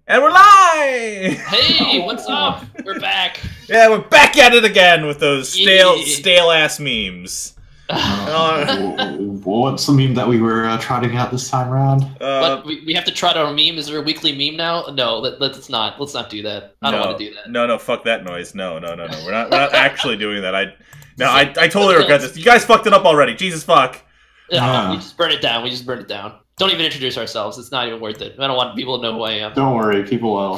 And we're live! Hey, what's up? We're back. Yeah, we're back at it again with those Yeah. stale-ass memes. What's the meme that we were trotting out this time around? What, we have to trot our meme? Is there a weekly meme now? No, let's not. Let's not do that. I don't want to do that. No, fuck that noise. No. We're not actually doing that. I totally regret this. You guys fucked it up already. Jesus fuck. Yeah. We just burn it down. Don't even introduce ourselves. It's not even worth it. I don't want people to know who I am. Don't worry, people will.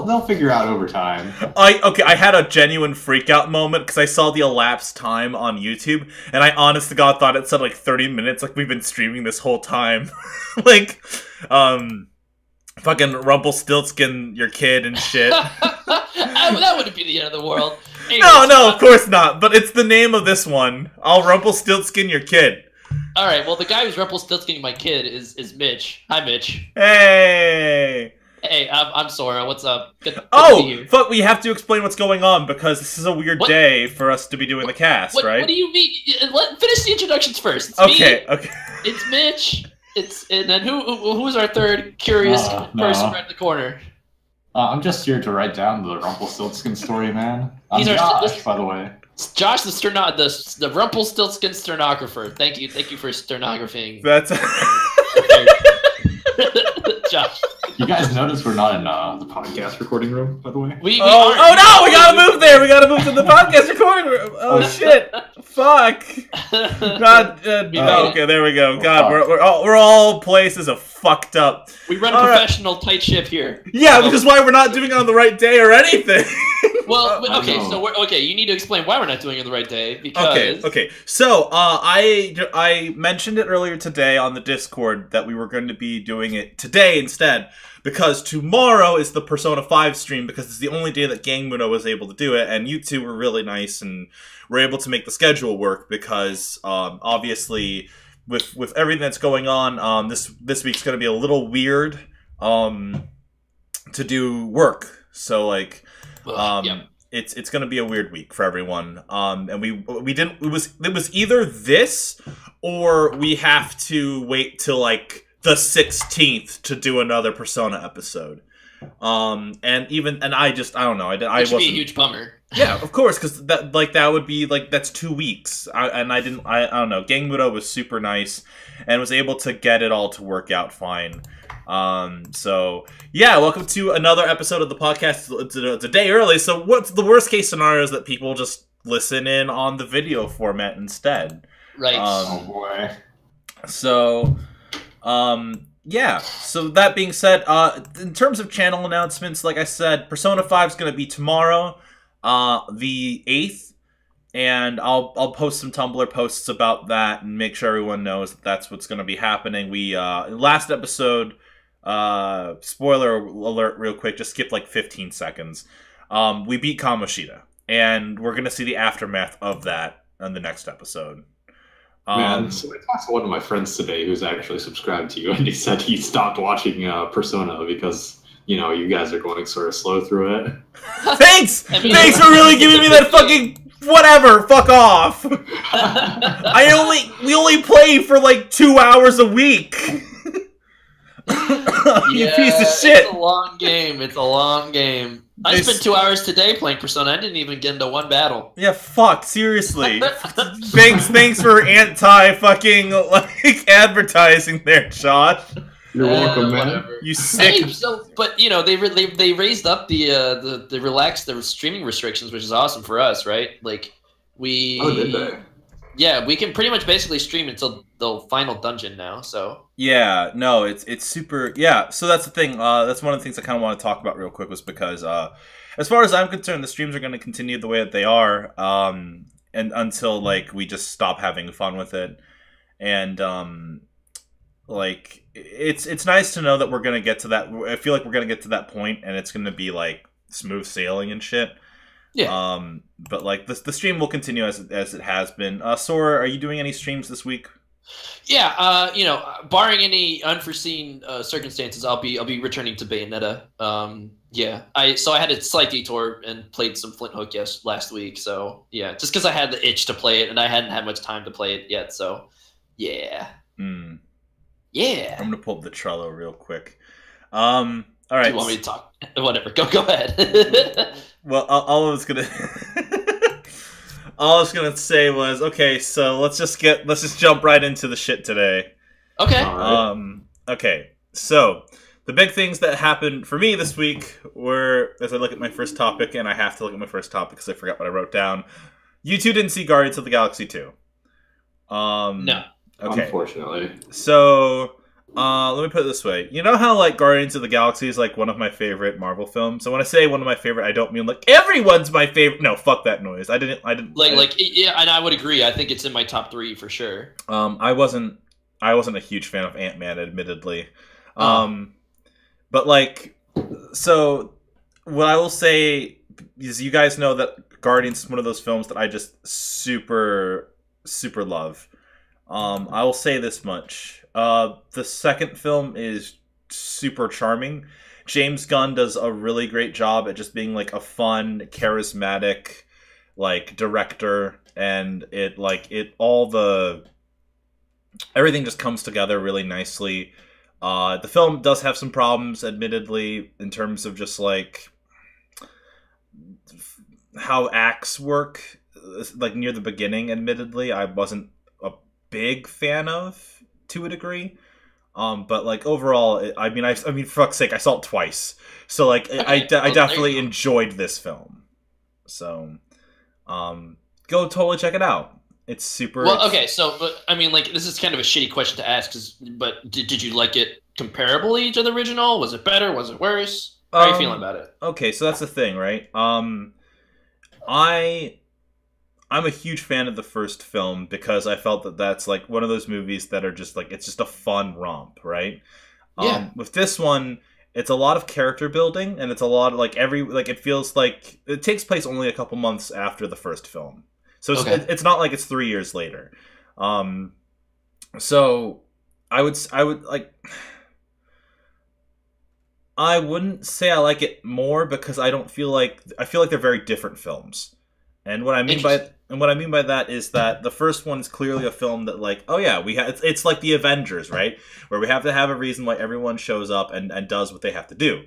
They'll figure out over time. I had a genuine freak out moment because I saw the elapsed time on YouTube, and I honest to God thought it said like 30 minutes, like we've been streaming this whole time. Like, fucking Rumpelstiltskin, your kid and shit. That wouldn't be the end of the world. Anyways, No, of course not. But it's the name of this one. I'll Rumpelstiltskin your kid. All right. Well, the guy who's Rumpelstiltskin my kid is Mitch. Hi, Mitch. Hey. Hey, I'm Sora. What's up? Good to see you. Fuck! We have to explain what's going on because this is a weird day for us to be doing the cast, right? What do you mean? Finish the introductions first. It's okay. It's Mitch. And then who's our third curious person right in the corner? I'm just here to write down the Rumpelstiltskin story, man. He's Josh, by the way. Josh, the Rumpelstiltskin stenographer. Thank you for stenographing. That's Josh. You guys notice we're not in the podcast recording room, by the way? We no! We gotta move there. We gotta move to the podcast recording room. Oh shit! Fuck! God. Okay, there we go. God, we're all places of fucked up. We run a professional tight ship here. Yeah, which is why we're not doing it on the right day or anything. Well, okay, so you need to explain why we're not doing it the right day, because... Okay. So, I mentioned it earlier today on the Discord that we were going to be doing it today instead, because tomorrow is the Persona 5 stream, because it's the only day that Gangmuno was able to do it, and you two were really nice and were able to make the schedule work, because, obviously, with everything that's going on, this week's going to be a little weird, to do work. So, like... It's gonna be a weird week for everyone. And we didn't. It was either this or we have to wait till like the 16th to do another Persona episode. And I don't know. I Which would be a huge bummer. Yeah, of course, because that would be like that's 2 weeks. I don't know. Gangmuno was super nice and was able to get it all to work out fine. So yeah, welcome to another episode of the podcast. It's a day early, so what's the worst case scenario is that people just listen in on the video format instead. Right. Oh boy. So, yeah. So that being said, in terms of channel announcements, like I said, Persona 5 is going to be tomorrow, the 8th. And I'll post some Tumblr posts about that and make sure everyone knows that that's what's going to be happening. We, last episode, spoiler alert real quick, just skip like 15 seconds. We beat Kamoshida, and we're going to see the aftermath of that in the next episode. Man, so I talked to one of my friends today who's actually subscribed to you, and he said he stopped watching Persona because, you know, you guys are going sort of slow through it. Thanks for really giving me that fucking... Whatever, fuck off. We only play for like 2 hours a week. You piece of shit. It's a long game. I spent 2 hours today playing Persona. I didn't even get into one battle. Yeah, fuck, seriously. Thanks for anti-fucking like advertising there, Josh. You're welcome, man. Whatever. You sick. Hey, but you know they raised up the relaxed the streaming restrictions, which is awesome for us, right? Like we. Oh, did they? Yeah, we can pretty much basically stream until the final dungeon now. So. Yeah, no, it's super. Yeah, so that's the thing. That's one of the things I kind of want to talk about real quick was because, as far as I'm concerned, the streams are going to continue the way that they are, and until like we just stop having fun with it, and like. It's nice to know that we're gonna get to that. I feel like we're gonna get to that point, and it's gonna be like smooth sailing and shit. Yeah. But like the stream will continue as it has been. Sora, are you doing any streams this week? Yeah. You know, barring any unforeseen circumstances, I'll be returning to Bayonetta. Yeah. I had a slight detour and played some Flint Hook last week. So yeah, just because I had the itch to play it and I hadn't had much time to play it yet. So yeah. Hmm. Yeah. I'm gonna pull up the Trello real quick. All right. Do you want me to talk? Whatever. Go ahead. Well, all I was gonna all I was gonna say was, okay, so let's just jump right into the shit today. Okay. Okay. So the big things that happened for me this week were, as I look at my first topic, and I have to look at my first topic because I forgot what I wrote down. You two didn't see Guardians of the Galaxy 2. No. Okay. Unfortunately. So, let me put it this way. You know how, like, Guardians of the Galaxy is, like, one of my favorite Marvel films? So when I say one of my favorite, I don't mean, like, everyone's my favorite. No, fuck that noise. I didn't. Yeah, and I would agree. I think it's in my top 3 for sure. I wasn't a huge fan of Ant-Man, admittedly. But, like, so what I will say is, you guys know that Guardians is one of those films that I just super love. I will say this much. The second film is super charming. James Gunn does a really great job at just being, like, a fun, charismatic, like, director, and everything just comes together really nicely. The film does have some problems, admittedly, in terms of just, like, how acts work, like, near the beginning, admittedly. I wasn't a big fan of, to a degree. But, like, overall, I mean, for fuck's sake, I saw it twice. So, like, I definitely enjoyed this film. So, go totally check it out. It's super... Well, okay, so, but, I mean, like, this is kind of a shitty question to ask, but did you like it comparably to the original? Was it better? Was it worse? How are you feeling about it? Okay, so that's the thing, right? I'm a huge fan of the first film because I felt that that's, like, one of those movies that are just, like, it's just a fun romp, right? Yeah. With this one, it's a lot of character building, and it's a lot of, like, it feels like it takes place only a couple months after the first film. So it's not like it's 3 years later. So I would like... I wouldn't say I like it more because I feel like they're very different films. And what I mean by that is that the first one is clearly a film that, like, oh yeah, it's like the Avengers, right? Where we have to have a reason why everyone shows up and does what they have to do.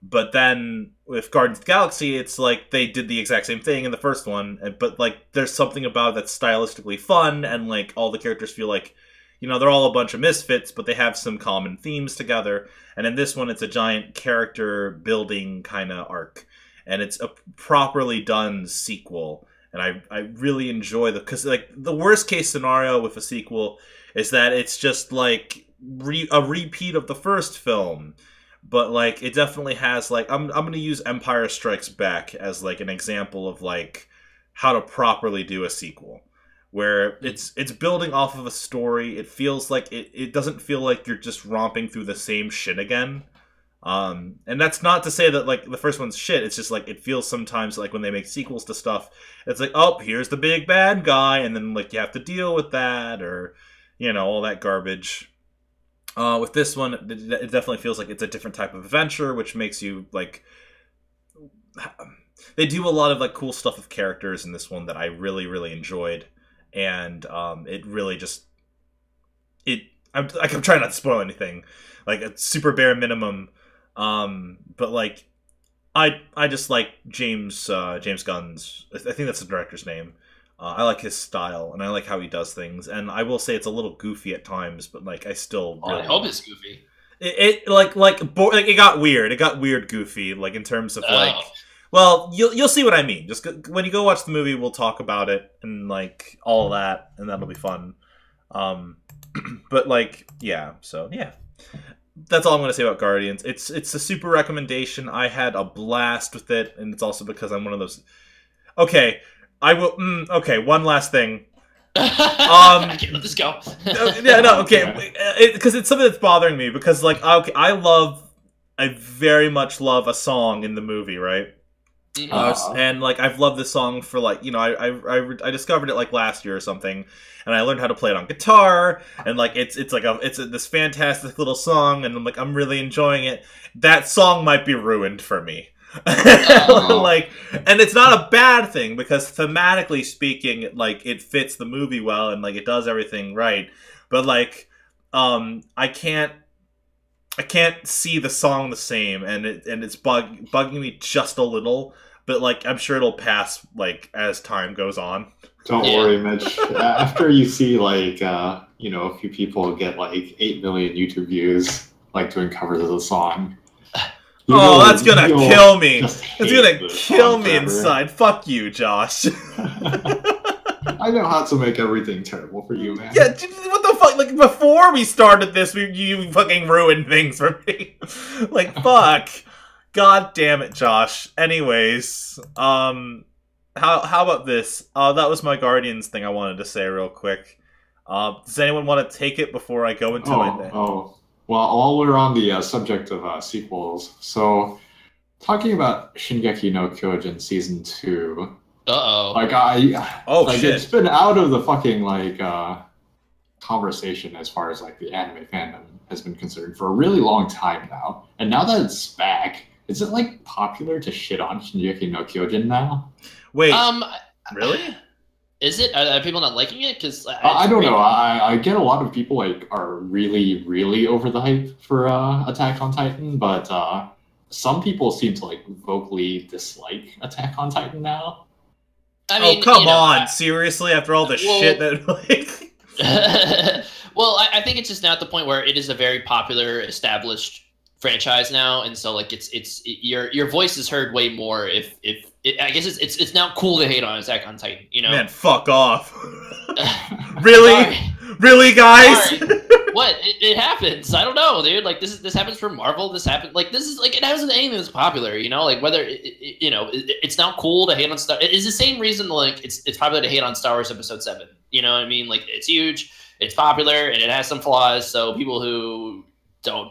But then with Guardians of the Galaxy, it's like they did the exact same thing in the first one, but, like, there's something about it that's stylistically fun, and, like, all the characters feel like, you know, they're all a bunch of misfits, but they have some common themes together. And in this one, it's a giant character building kind of arc, and it's a properly done sequel. And I really enjoy because, like, the worst case scenario with a sequel is that it's just, like, a repeat of the first film. But, like, it definitely has, like, I'm going to use Empire Strikes Back as, like, an example of, like, how to properly do a sequel. Where it's building off of a story. It feels like, it doesn't feel like you're just romping through the same shit again. And that's not to say that, like, the first one's shit. It's just, like, it feels sometimes like when they make sequels to stuff, it's like, oh, here's the big bad guy, and then, like, you have to deal with that, or, you know, all that garbage. With this one, it definitely feels like it's a different type of adventure, which makes you, like... They do a lot of, like, cool stuff with characters in this one that I really, really enjoyed. And it really just... I'm trying not to spoil anything. Like, a super bare minimum. But, like, I just like James Gunn's... I think that's the director's name. I like his style, and I like how he does things. And I will say it's a little goofy at times, but, like, I still really... I hope it's goofy. It got weird. It got weird goofy, like, in terms of, like... Well, you'll see what I mean. Just when you go watch the movie, we'll talk about it, and, like, all that, and that'll be fun. But, like, yeah, so, yeah. That's all I'm going to say about Guardians. It's a super recommendation. I had a blast with it, and it's also because I'm one of those... Okay, I will... okay, one last thing. Okay, let this go. Yeah, no, okay. Because it's something that's bothering me, because, like, okay, I very much love a song in the movie, right? And, like, I've loved this song for, like, you know, I discovered it, like, last year or something, and I learned how to play it on guitar, and, like, it's this fantastic little song, and I'm really enjoying it. That song might be ruined for me. Like, and it's not a bad thing, because thematically speaking, like, it fits the movie well, and, like, it does everything right, but, like, I can't I can't see the song the same, and it's bugging me just a little. But like, I'm sure it'll pass like as time goes on. Don't worry, Mitch. After you see like you know, a few people get like 8 million YouTube views like doing covers of the song. Oh, that's gonna kill me. It's gonna kill me inside. Fuck you, Josh. I know how to make everything terrible for you, man. Yeah, what the fuck? Like, before we started this, you fucking ruined things for me. Like, fuck. God damn it, Josh. Anyways, how about this? That was my Guardians thing I wanted to say real quick. Does anyone want to take it before I go into my thing? Well, while we're on the subject of sequels, so talking about Shingeki no Kyojin Season 2... Like, shit. It's been out of the fucking, like, conversation as far as, like, the anime fandom has been concerned for a really long time now. And now that it's back, is it, like, popular to shit on Shingeki no Kyojin now? Wait, really? Is it? Are people not liking it? Because I don't know. I get a lot of people, like, are really, really over the hype for Attack on Titan, but some people seem to, like, vocally dislike Attack on Titan now. I mean, come on! Seriously, after all the shit that like. Well, I think it's just now at the point where it is a very popular, established franchise now, and so like your voice is heard way more. I guess it's now cool to hate on Attack on Titan. You know, man, fuck off. Really, really, guys. What? It happens. I don't know, dude. Like this happens for Marvel. This happened. Like this is like it happens with anything that's popular. You know, like whether it's now cool to hate on Star. It's the same reason like it's popular to hate on Star Wars Episode 7. You know what I mean? Like it's huge, it's popular, and it has some flaws. So people who don't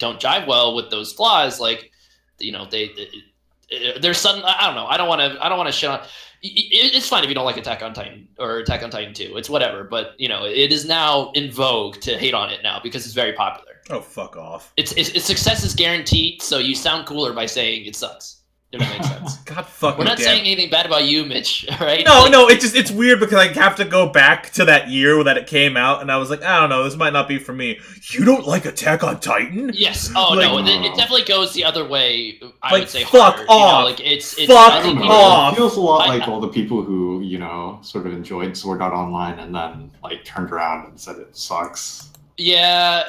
jive well with those flaws, like you know, there's some. I don't know. I don't want to shit on. It's fine if you don't like Attack on Titan or Attack on Titan 2. It's whatever. But, you know, it is now in vogue to hate on it now because it's very popular. Oh, fuck off. Its success is guaranteed, so you sound cooler by saying it sucks. If that makes sense. God fucking We're not saying anything bad about you, Mitch, right? No, no, it's weird because I have to go back to that year that it came out, and I was like, I don't know, this might not be for me. You don't like Attack on Titan? Yes. Oh, like, no, it definitely goes the other way, I would say fuck hard. off. You know, like, it's fuck off. It feels a lot like all the people who, you know, sort of enjoyed Sword Art Online and then, like, turned around and said it sucks. Yeah.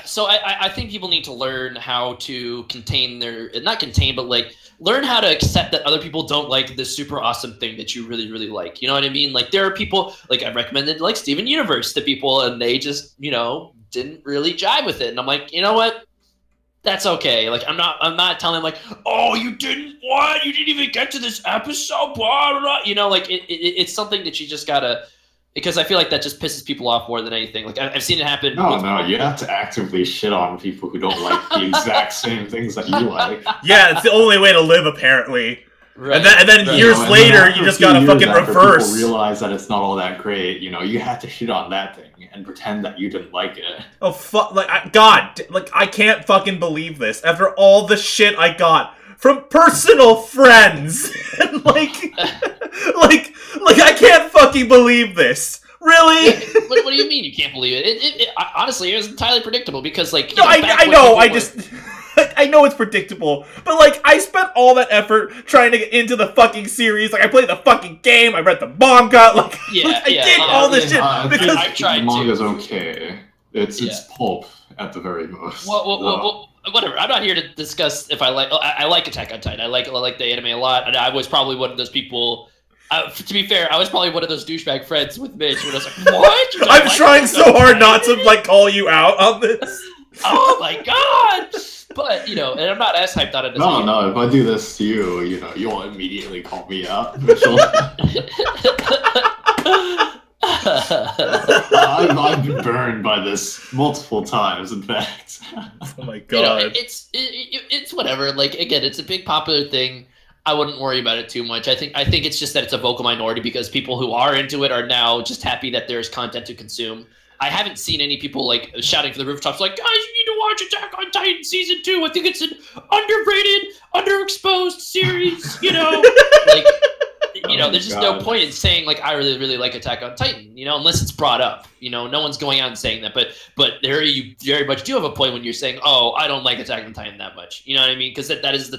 So I think people need to learn how to contain not contain, but like learn how to accept that other people don't like this super awesome thing that you really, really like. You know what I mean? Like there are people, like I recommended like Steven Universe to people and they just, you know, didn't really jive with it. And I'm like, you know what? That's okay. Like I'm not telling them like, oh, you didn't even get to this episode, blah, blah, blah. You know, like it's something that you just gotta. Because I feel like that just pisses people off more than anything. Like I've seen it happen. No, you have to actively shit on people who don't like the exact same things that you like. Yeah, it's the only way to live, apparently. Right. And then years later, you just gotta fucking reverse. People realize that it's not all that great. You know, you have to shit on that thing and pretend that you didn't like it. Oh fuck! God, I can't fucking believe this. After all the shit I got from personal friends, and like I can't fucking believe this. Really? What do you mean you can't believe it? Honestly, it was entirely predictable because, like, no, I know. I know it's predictable, but like, I spent all that effort trying to get into the fucking series. Like, I played the fucking game. I read the manga. Like, I did all this shit because I tried the manga's okay. It's pulp at the very most. Well, whatever. I'm not here to discuss if I like. I like Attack on Titan. I like the anime a lot, and I was probably one of those people. To be fair, I was probably one of those douchebag friends with Mitch when I was like, "What?" I'm trying so hard not to like call you out on this. Oh my god! But you know, and I'm not as hyped on it as you. No. If I do this to you, you know, you'll immediately call me out. I've been burned by this multiple times, in fact. Oh my god! You know, it's whatever. Like again, it's a big popular thing. I wouldn't worry about it too much. I think it's just that it's a vocal minority because people who are into it are now just happy that there's content to consume. I haven't seen any people like shouting from the rooftops like, guys, you need to watch Attack on Titan Season 2. I think it's an underrated, underexposed series, you know? Like, you know, there's just no point in saying like I really really like Attack on Titan, you know, unless it's brought up. You know, no one's going out and saying that. But there you very much do have a point when you're saying, oh, I don't like Attack on Titan that much. You know what I mean? Because that is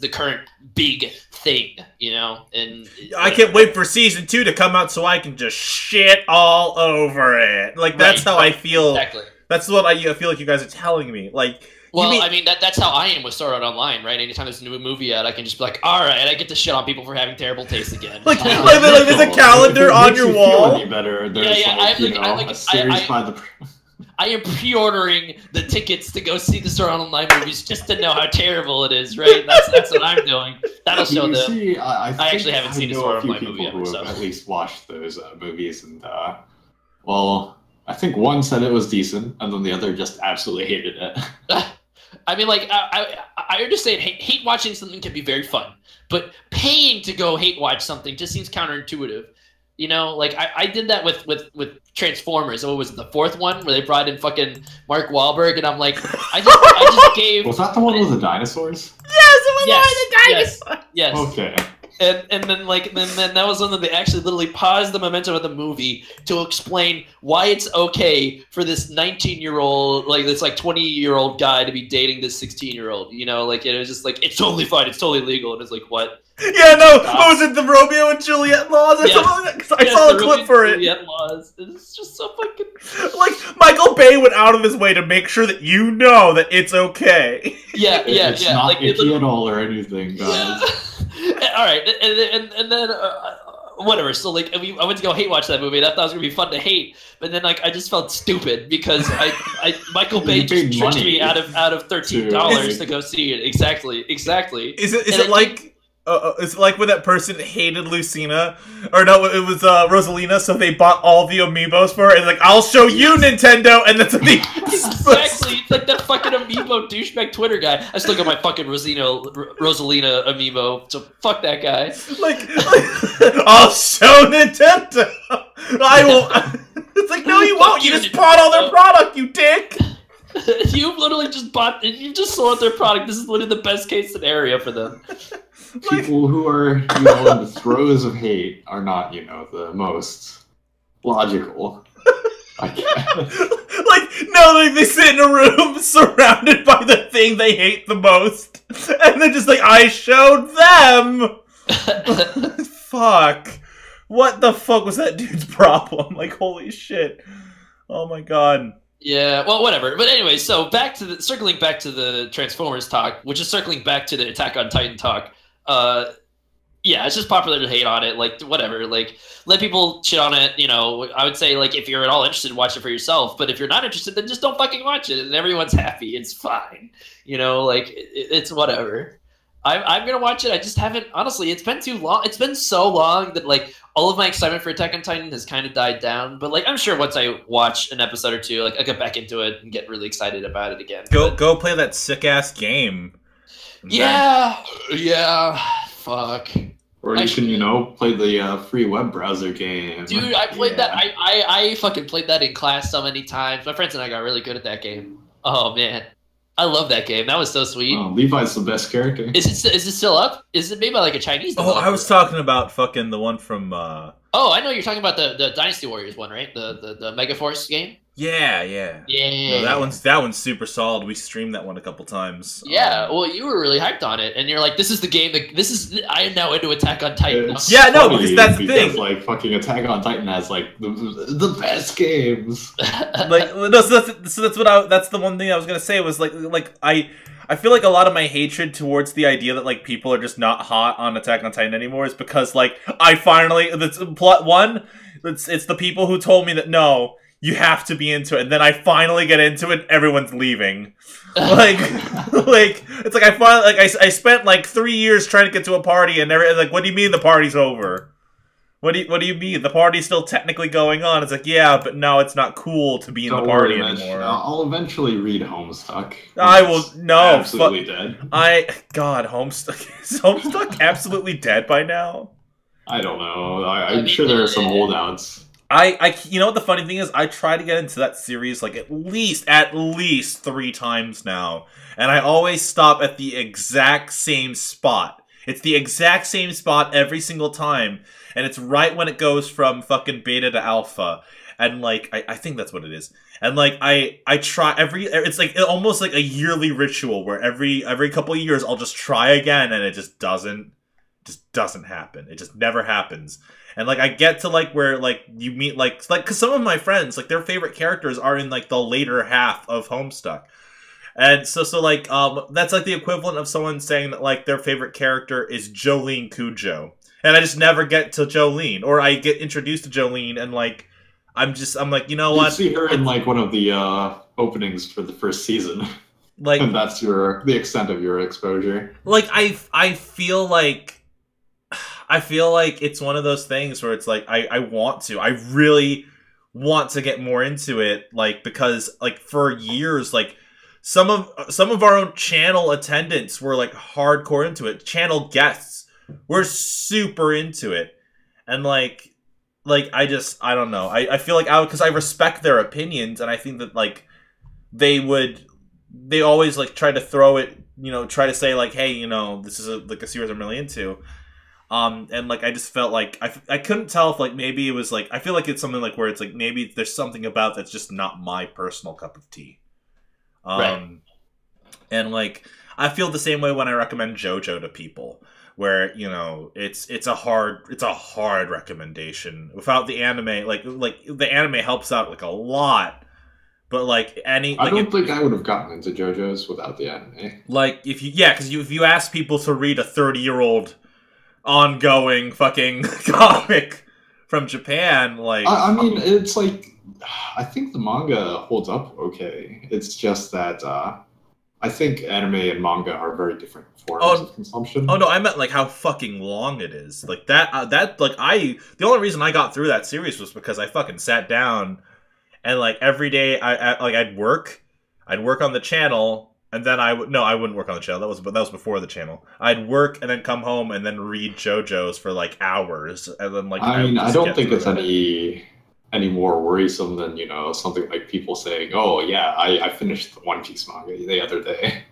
the current big thing. You know, and I can't wait for season 2 to come out so I can just shit all over it. Like that's how I feel. Exactly. That's what I feel like you guys are telling me. Like. Well, I mean, that's how I am with Sword Art Online, right? Anytime there's a new movie out, I can just be like, all right, I get to shit on people for having terrible taste again. like there's a calendar on your wall. Any better. There's a series by the... I am pre-ordering the tickets to go see the Sword Art Online movies just to know how terrible it is, right? That's what I'm doing. That'll show them. See, I actually haven't seen a Sword Art Online movie ever, so. At least watched those movies, and well, I think one said it was decent, and then the other just absolutely hated it. I mean, like, I understand hate watching something can be very fun, but paying to go hate watch something just seems counterintuitive. You know, like I did that with Transformers. What was it, the 4th one where they brought in fucking Mark Wahlberg, and I'm like, I just gave. Was that the one with the dinosaurs? Yes, it was the dinosaurs. Yes. Okay. And then that was when they actually literally paused the momentum of the movie to explain why it's okay for this 19-year-old, like this like 20-year-old guy to be dating this 16-year-old. You know, like it was just like it's totally fine, it's totally legal, and it's like what? Yeah, no. What was it, the Romeo and Juliet laws or something like that? Because I saw a clip for it. Juliet laws. It's just so fucking like Michael Bay went out of his way to make sure that you know that it's okay. Yeah, it's not like, icky at all or anything, guys. Yeah. All right, and then whatever. So like, I went to go hate watch that movie. And I thought it was gonna be fun to hate, but then like I just felt stupid because Michael Bay just tricked me out of $13 to go see it. Exactly. Is it like? It's like when that person hated Lucina, or no, it was Rosalina, so they bought all the amiibos for her, and like, I'll show you, Nintendo, and that's the exactly. It's like that fucking amiibo douchebag Twitter guy. I still got my fucking Rosalina amiibo, so fuck that guy. Like I'll show Nintendo. I will. It's like, no, you won't. You just bought all their product, you dick. You literally just bought. You just sold their product. This is literally the best case scenario for them. People who are, in the throes of hate are not, the most logical. I guess. Like they sit in a room surrounded by the thing they hate the most, and they're just like, I showed them. Fuck. What the fuck was that dude's problem? Like, holy shit. Oh my god. Yeah, well, whatever. But anyway, so circling back to the Transformers talk, which is circling back to the Attack on Titan talk. Yeah, it's just popular to hate on it. Like, whatever. Like, let people shit on it. I would say, like, if you're at all interested, watch it for yourself. But if you're not interested, then just don't fucking watch it, and everyone's happy. It's fine. Like, it's whatever. I'm gonna watch it. I just haven't. Honestly, it's been too long. It's been so long that like all of my excitement for Attack on Titan has kind of died down. But like, I'm sure once I watch an episode or two, like I get back into it and get really excited about it again. Go play that sick ass game. Yeah. Fuck. Or you can, play the free web browser game. Dude, I played that. I fucking played that in class so many times. My friends and I got really good at that game. Oh man. I love that game. That was so sweet. Oh, Levi's the best character. Is it still up? Is it made by like a Chinese developer? Oh, I was talking about fucking the one from Oh, I know you're talking about the Dynasty Warriors one, right? The Megaforce game? Yeah. No, that one's super solid. We streamed that one a couple times. Yeah, well, you were really hyped on it, and you're like, "This is the game. I am now into Attack on Titan." Because that's the thing. Like fucking Attack on Titan has like the best games. Like no, so that's the one thing I was gonna say was like I feel like a lot of my hatred towards the idea that like people are just not hot on Attack on Titan anymore is because like I finally it's the people who told me that no. You have to be into it, and then I finally get into it. Everyone's leaving, it's like I spent like 3 years trying to get to a party, and like, what do you mean the party's over? What do you mean the party's still technically going on? It's like, yeah, but no, it's not cool to be in the party anymore. I'll eventually read Homestuck. I will no absolutely dead. Homestuck is Homestuck absolutely dead by now? I don't know. I'm sure there are some holdouts. You know what the funny thing is? I try to get into that series like at least 3 times now, and I always stop at the exact same spot. It's the exact same spot every single time, and it's right when it goes from fucking beta to alpha. And, like, I think that's what it is. And, like, I try it's like almost like a yearly ritual where every couple of years I'll just try again, and it just doesn't happen. It just never happens. And, like, I get to, like, where, like, you meet, like, because some of my friends, like, their favorite characters are in, like, the later half of Homestuck. And so, like, that's, like, the equivalent of someone saying that, like, their favorite character is Jolene Cujo. And I just never get to Jolene. Or I get introduced to Jolene, and, like, I'm like, you know what? You see her in, like, one of the, openings for the first season. Like, and that's the extent of your exposure. Like, I feel like it's one of those things where it's like I really want to get more into it, like, because, like, for years, like, some of our own channel attendants were, like, hardcore into it. Channel guests were super into it, and like I don't know. I feel like because I respect their opinions, and I think that, like, they always, like, try to throw it, you know, try to say, like, hey, you know, this is a series I'm really into. And, like, I just felt like I couldn't tell if, like, maybe it was, like, I feel like it's something, like, where it's, like, maybe there's something about that's just not my personal cup of tea. Right. And, like, I feel the same way when I recommend JoJo to people, where, you know, it's a hard recommendation. Without the anime, like the anime helps out, like, a lot. But, like, I don't think I would have gotten into JoJo's without the anime. Like, if you ask people to read a 30-year-old ongoing fucking comic from Japan, like, I mean, it's like, I think the manga holds up okay. It's just that I think anime and manga are very different forms of consumption. Oh no, I meant, like, how fucking long it is. Like, the only reason I got through that series was because I fucking sat down and, like, every day I'd work on the channel. And then I wouldn't work on the channel. That was before the channel. I'd work and then come home and then read JoJo's for, like, hours, and then, like, I mean, I don't think it's any more worrisome than, you know, something like people saying, "Oh yeah, I finished the One Piece manga the other day,"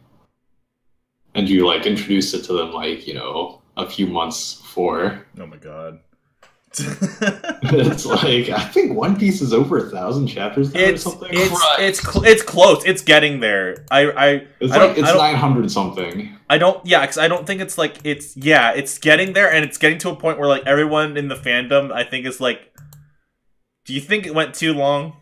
and you, like, introduce it to them, like, you know, a few months before. Oh my god. It's like, I think One Piece is over 1,000 chapters now, or something. It's close. It's getting there. It's 900 something. Because I don't think it's like it's getting there, and it's getting to a point where, like, everyone in the fandom, I think, is like, do you think it went too long?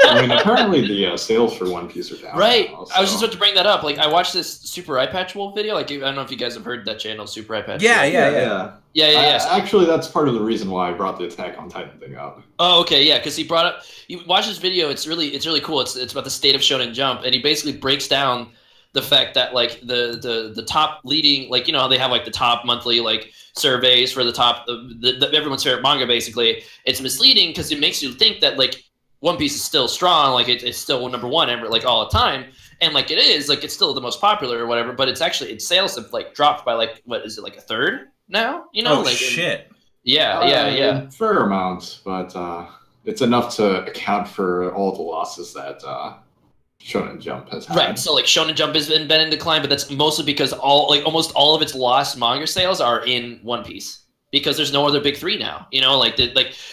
I mean, apparently the sales for One Piece are down. Right. Now, so. I was just about to bring that up. Like, I watched this Super Eye Patch Wolf video. Like, I don't know if you guys have heard that channel, Super Eye Patch Wolf. Yeah. Actually, that's part of the reason why I brought the Attack on Titan thing up. Oh, okay, yeah, because he watch this video. It's really cool. It's about the state of Shonen Jump, and he basically breaks down the fact that, like, the top leading, like, you know how they have, like, the top monthly, like, surveys for the top everyone's favorite manga. Basically, it's misleading because it makes you think that, like, One Piece is still strong, like, it's still number one ever, like, all the time, and, like, it is, like, it's still the most popular or whatever, but it's actually, its sales have, like, dropped by, like, what is it, like, a third now, you know? Oh, like, shit. Yeah. Fair amount, but it's enough to account for all the losses that Shonen Jump has had. Right, so, like, Shonen Jump has been in decline, but that's mostly because almost all of its lost manga sales are in One Piece. Because there's no other big three now, you know, like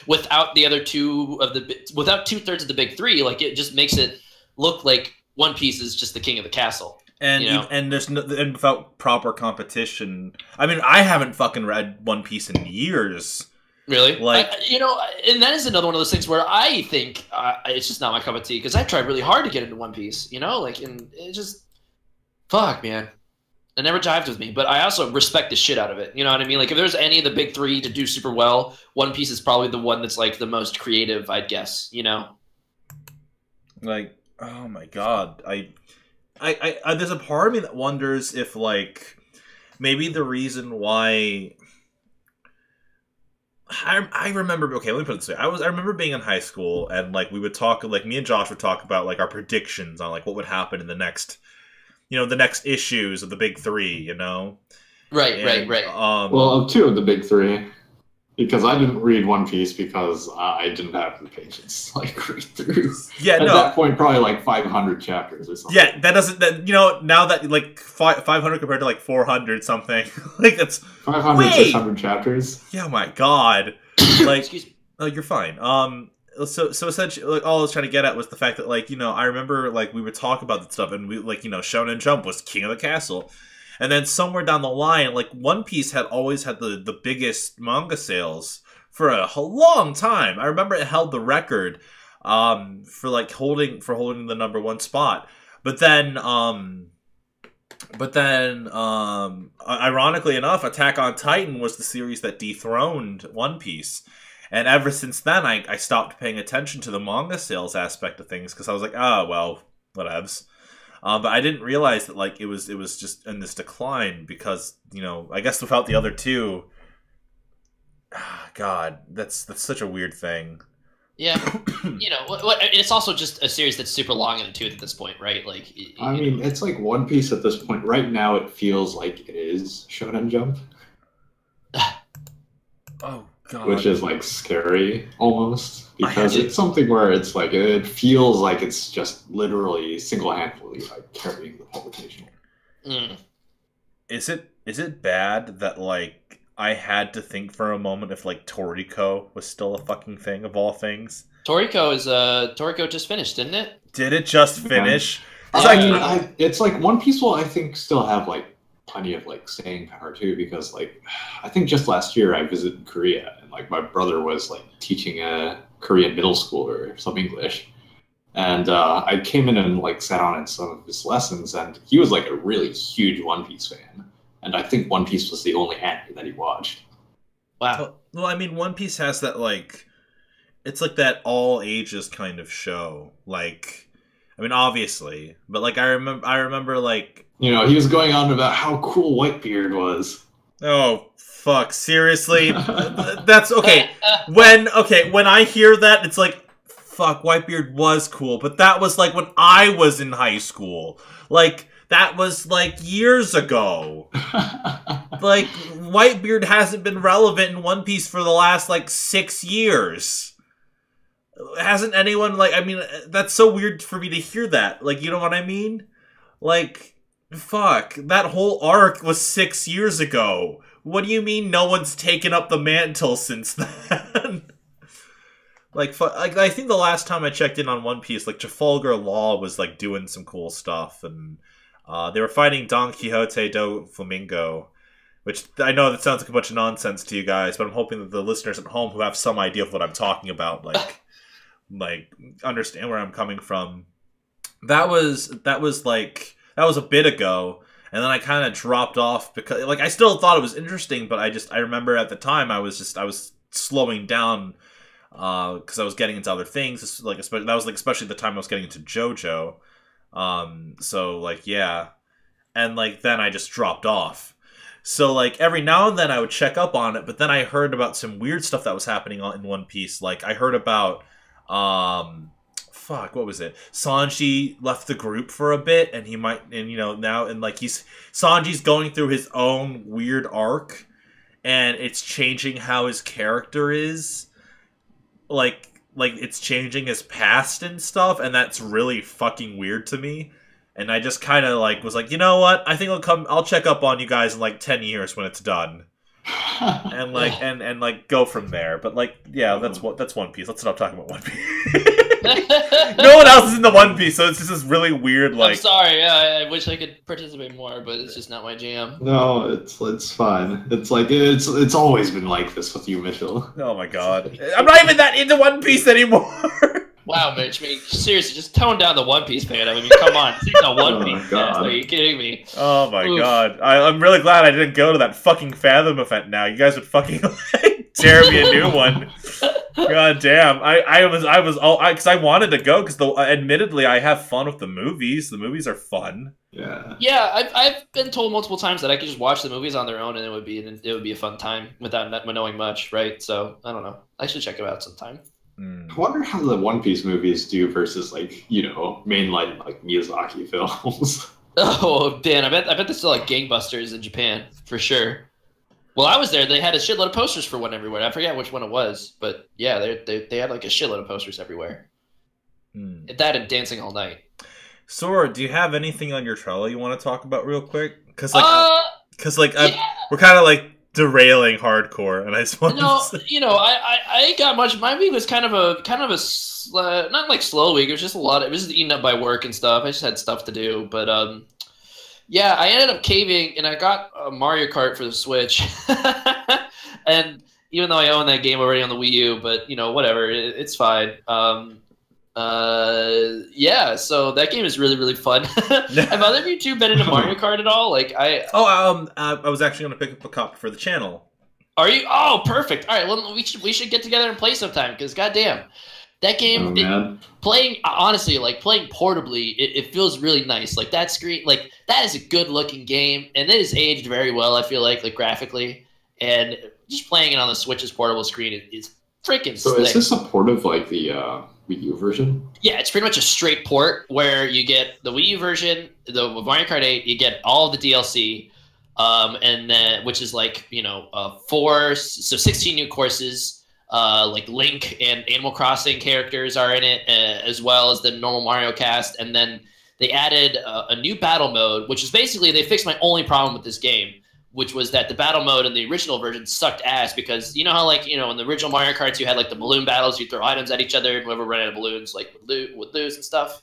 without the other without 2/3 of the big three, like, it just makes it look like One Piece is just the king of the castle. And, you know? and without proper competition, I mean, I haven't fucking read One Piece in years. Really? Like, you know, and that is another one of those things where I think it's just not my cup of tea, because I tried really hard to get into One Piece, you know, like, and it just, fuck, man. It never jived with me, but I also respect the shit out of it. You know what I mean? Like, if there's any of the big three to do super well, One Piece is probably the one that's, like, the most creative, I'd guess, you know? Like, oh my god. I there's a part of me that wonders if, like, maybe the reason why... I remember, okay, let me put it this way. I remember being in high school, and, like, we would talk, like, me and Josh would talk about, like, our predictions on, like, what would happen in the next... You know, the next issues of the big three, you know? Right. Well, of two of the big three. Because I didn't read One Piece because I didn't have the patience to like read through. Yeah, at that point, probably like 500 chapters or something. Yeah, that doesn't. That, you know, now that like 500 compared to like 400 something, like that's 500, 600 chapters. Yeah, my God. Like, excuse me. Oh, you're fine. So essentially, like, all I was trying to get at was the fact that, like, you know, I remember, like, we would talk about that stuff, and we, like, you know, Shonen Jump was king of the castle. And then somewhere down the line, like, One Piece had always had the biggest manga sales for a long time. I remember it held the record for like holding the #1 spot. But then ironically enough, Attack on Titan was the series that dethroned One Piece. And ever since then, I stopped paying attention to the manga sales aspect of things because I was like, oh, well, whatevs. But I didn't realize that like it was just in this decline because, you know, I guess without the other two, God, that's such a weird thing. Yeah, you know, it's also just a series that's super long in the tooth at this point, right? Like, I mean, it's like One Piece at this point. Right now, it feels like it is Shonen Jump. Oh God, which is like scary almost because it's something where it's like it feels like it's just literally single-handedly like carrying the publication. Mm. Is it bad that like I had to think for a moment if like Toriko was still a fucking thing of all things? Toriko just finished, didn't it? Did it just finish? Yeah. It's like One Piece will I think still have like plenty of like staying power too because like I think just last year I visited Korea and like my brother was like teaching a Korean middle schooler some English and I came in and like sat on in some of his lessons and he was like a really huge One Piece fan and I think One Piece was the only anime that he watched. Wow. Well, I mean One Piece has that like it's like that all ages kind of show. Like I mean obviously, but like I remember like you know, he was going on about how cool Whitebeard was. Oh, fuck. Seriously? That's okay. When I hear that, it's like, fuck, Whitebeard was cool. But that was like when I was in high school. Like, that was like years ago. Like, Whitebeard hasn't been relevant in One Piece for the last like 6 years. Hasn't anyone, like, I mean, that's so weird for me to hear that. Like, you know what I mean? Like, fuck, that whole arc was 6 years ago. What do you mean no one's taken up the mantle since then? Like, I think the last time I checked in on One Piece, like, Trafalgar Law was, like, doing some cool stuff, and they were fighting Don Quixote do Flamingo, which I know that sounds like a bunch of nonsense to you guys, but I'm hoping that the listeners at home who have some idea of what I'm talking about, like understand where I'm coming from. That was a bit ago, and then I kind of dropped off because, like, I still thought it was interesting, but I remember at the time I was slowing down because I was getting into other things. Like, especially the time I was getting into JoJo. So like yeah, and like then I just dropped off. So like every now and then I would check up on it, but then I heard about some weird stuff that was happening in One Piece. Like I heard about fuck, what was it? Sanji left the group for a bit, and he might, and you know now, and like Sanji's going through his own weird arc, and it's changing how his character is, like it's changing his past and stuff, and that's really fucking weird to me. And I just kind of like was like, you know what? I think I'll check up on you guys in like 10 years when it's done. And like and like go from there. But like yeah, that's One Piece. Let's stop talking about One Piece. No one else is in the One Piece, so it's just this really weird like. I'm sorry, I wish I could participate more, but it's just not my jam. No, it's fine. It's like it's always been like this with you, Mitchell. Oh my God, I'm not even that into One Piece anymore. Wow, Mitch, I mean, seriously, just tone down the One Piece fan. I mean, come on, it's not One Piece. Are you kidding me? Oh my God, I'm really glad I didn't go to that fucking Fathom event. Now you guys would fucking like, tear me a new one. God damn, I was all because I wanted to go because admittedly I have fun with the movies. The movies are fun. Yeah. Yeah, I've been told multiple times that I could just watch the movies on their own and it would be a fun time without knowing much, right? So I don't know. I should check it out sometime. I wonder how the One Piece movies do versus like, you know, mainline like Miyazaki films. Oh, Dan, I bet they're still like gangbusters in Japan for sure. Well, I was there. They had a shitload of posters for one everywhere. I forget which one it was, but yeah, they had like a shitload of posters everywhere. That and Dancing All Night. Sora, do you have anything on your Trello you want to talk about real quick? Because we're kind of like derailing hardcore, and I just want I ain't got much. My week was kind of a not like slow week. It was just a lot. It was just eaten up by work and stuff. I just had stuff to do, but yeah, I ended up caving, and I got a Mario Kart for the Switch. And even though I own that game already on the Wii U, but whatever, it's fine. Yeah, so that game is really, really fun. Have either of you two been into Mario Kart at all? Like I was actually going to pick up a copy for the channel. Are you? Oh, perfect. All right, well, we should get together and play sometime, because goddamn, that game, playing portably, it feels really nice. Like that screen, like that is a good looking game, and it is aged very well. I feel like graphically, and just playing it on the Switch's portable screen is freaking So slick. Is this supportive like the Wii U version? Yeah, it's pretty much a straight port where you get the Wii U version, the Mario Kart 8, you get all of the DLC, and then which is like 16 new courses. Like Link and Animal Crossing characters are in it, as well as the normal Mario cast. And then they added a new battle mode, which is basically, they fixed my only problem with this game, which was that the battle mode in the original version sucked ass, because you know how in the original Mario Karts you had like the balloon battles, you throw items at each other, and whoever ran out of balloons would lose and stuff.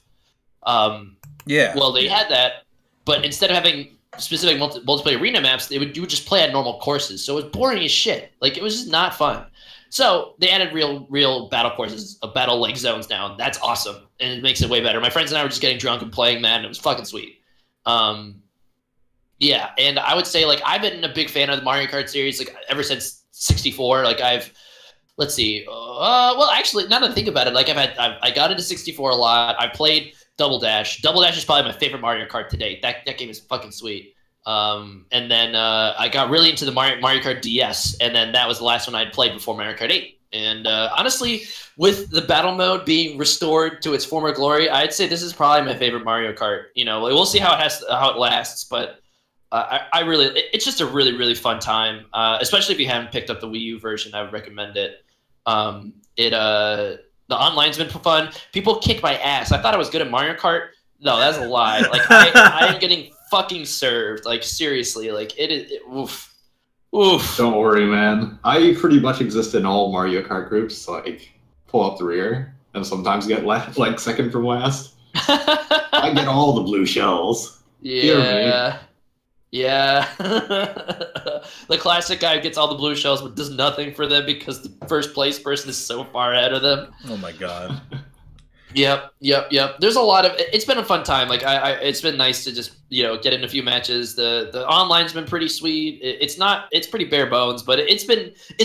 Yeah. Well, they had that, but instead of having specific multiplayer arena maps, you would just play at normal courses. So it was boring as shit. Like, it was just not fun. So they added real battle courses, battle like zones now, and that's awesome, and it makes it way better. My friends and I were just getting drunk and playing that, and it was fucking sweet. Yeah, and I would say I've been a big fan of the Mario Kart series ever since 64. Let's see. Well, actually, now that I think about it, I got into 64 a lot. I played Double Dash. Double Dash is probably my favorite Mario Kart to date. That game is fucking sweet. And then I got really into the Mario Kart DS, and then that was the last one I'd played before Mario Kart 8. And honestly, with the battle mode being restored to its former glory, I'd say this is probably my favorite Mario Kart. We'll see how it lasts, but it's just a really, really fun time, especially if you haven't picked up the Wii U version. I would recommend it. The online's been fun. People kick my ass. I thought I was good at Mario Kart. No, that's a lie. I am getting fucking served. Seriously, it is. Oof. Don't worry, man. I pretty much exist in all Mario Kart groups. Pull up the rear, and sometimes get second from last. I get all the blue shells. Yeah. Yeah. The classic guy who gets all the blue shells but does nothing for them because the first place person is so far ahead of them. Oh my god. Yep. There's a lot of. It's been a fun time. It's been nice to just get in a few matches. The online's been pretty sweet. It's pretty bare bones, but it's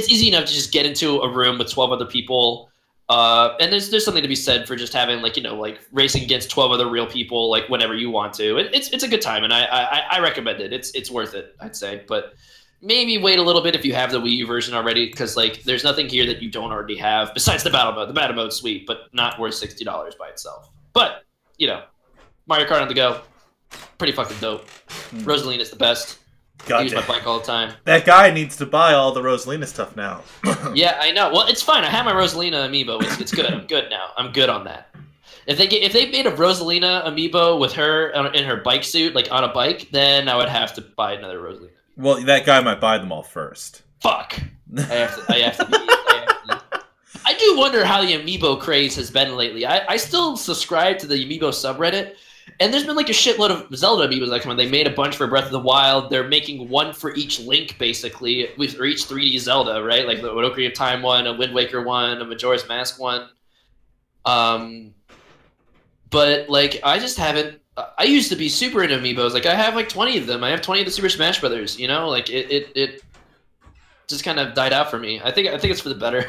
easy enough to just get into a room with 12 other people. And there's something to be said for just having racing against 12 other real people whenever you want to. It's a good time, and I recommend it. It's worth it, I'd say. But maybe wait a little bit if you have the Wii U version already, because there's nothing here that you don't already have besides the battle mode. The battle mode's sweet, but not worth $60 by itself. But Mario Kart on the go, pretty fucking dope. Rosalina's the best. I use my bike all the time. That guy needs to buy all the Rosalina stuff now. Yeah, I know. Well, it's fine. I have my Rosalina amiibo. It's good. I'm good now. I'm good on that. If they made a Rosalina amiibo with her in her bike suit, on a bike, then I would have to buy another Rosalina. Well, that guy might buy them all first. Fuck. I have to. I do wonder how the amiibo craze has been lately. I still subscribe to the amiibo subreddit, and there's been a shitload of Zelda amiibos that come in. They made a bunch for Breath of the Wild. They're making one for each Link, basically, or each 3D Zelda, right? The Ocarina of Time one, a Wind Waker one, a Majora's Mask one. But I just haven't. I used to be super into amiibos. I have 20 of them. I have 20 of the Super Smash Brothers. It just kind of died out for me. I think it's for the better.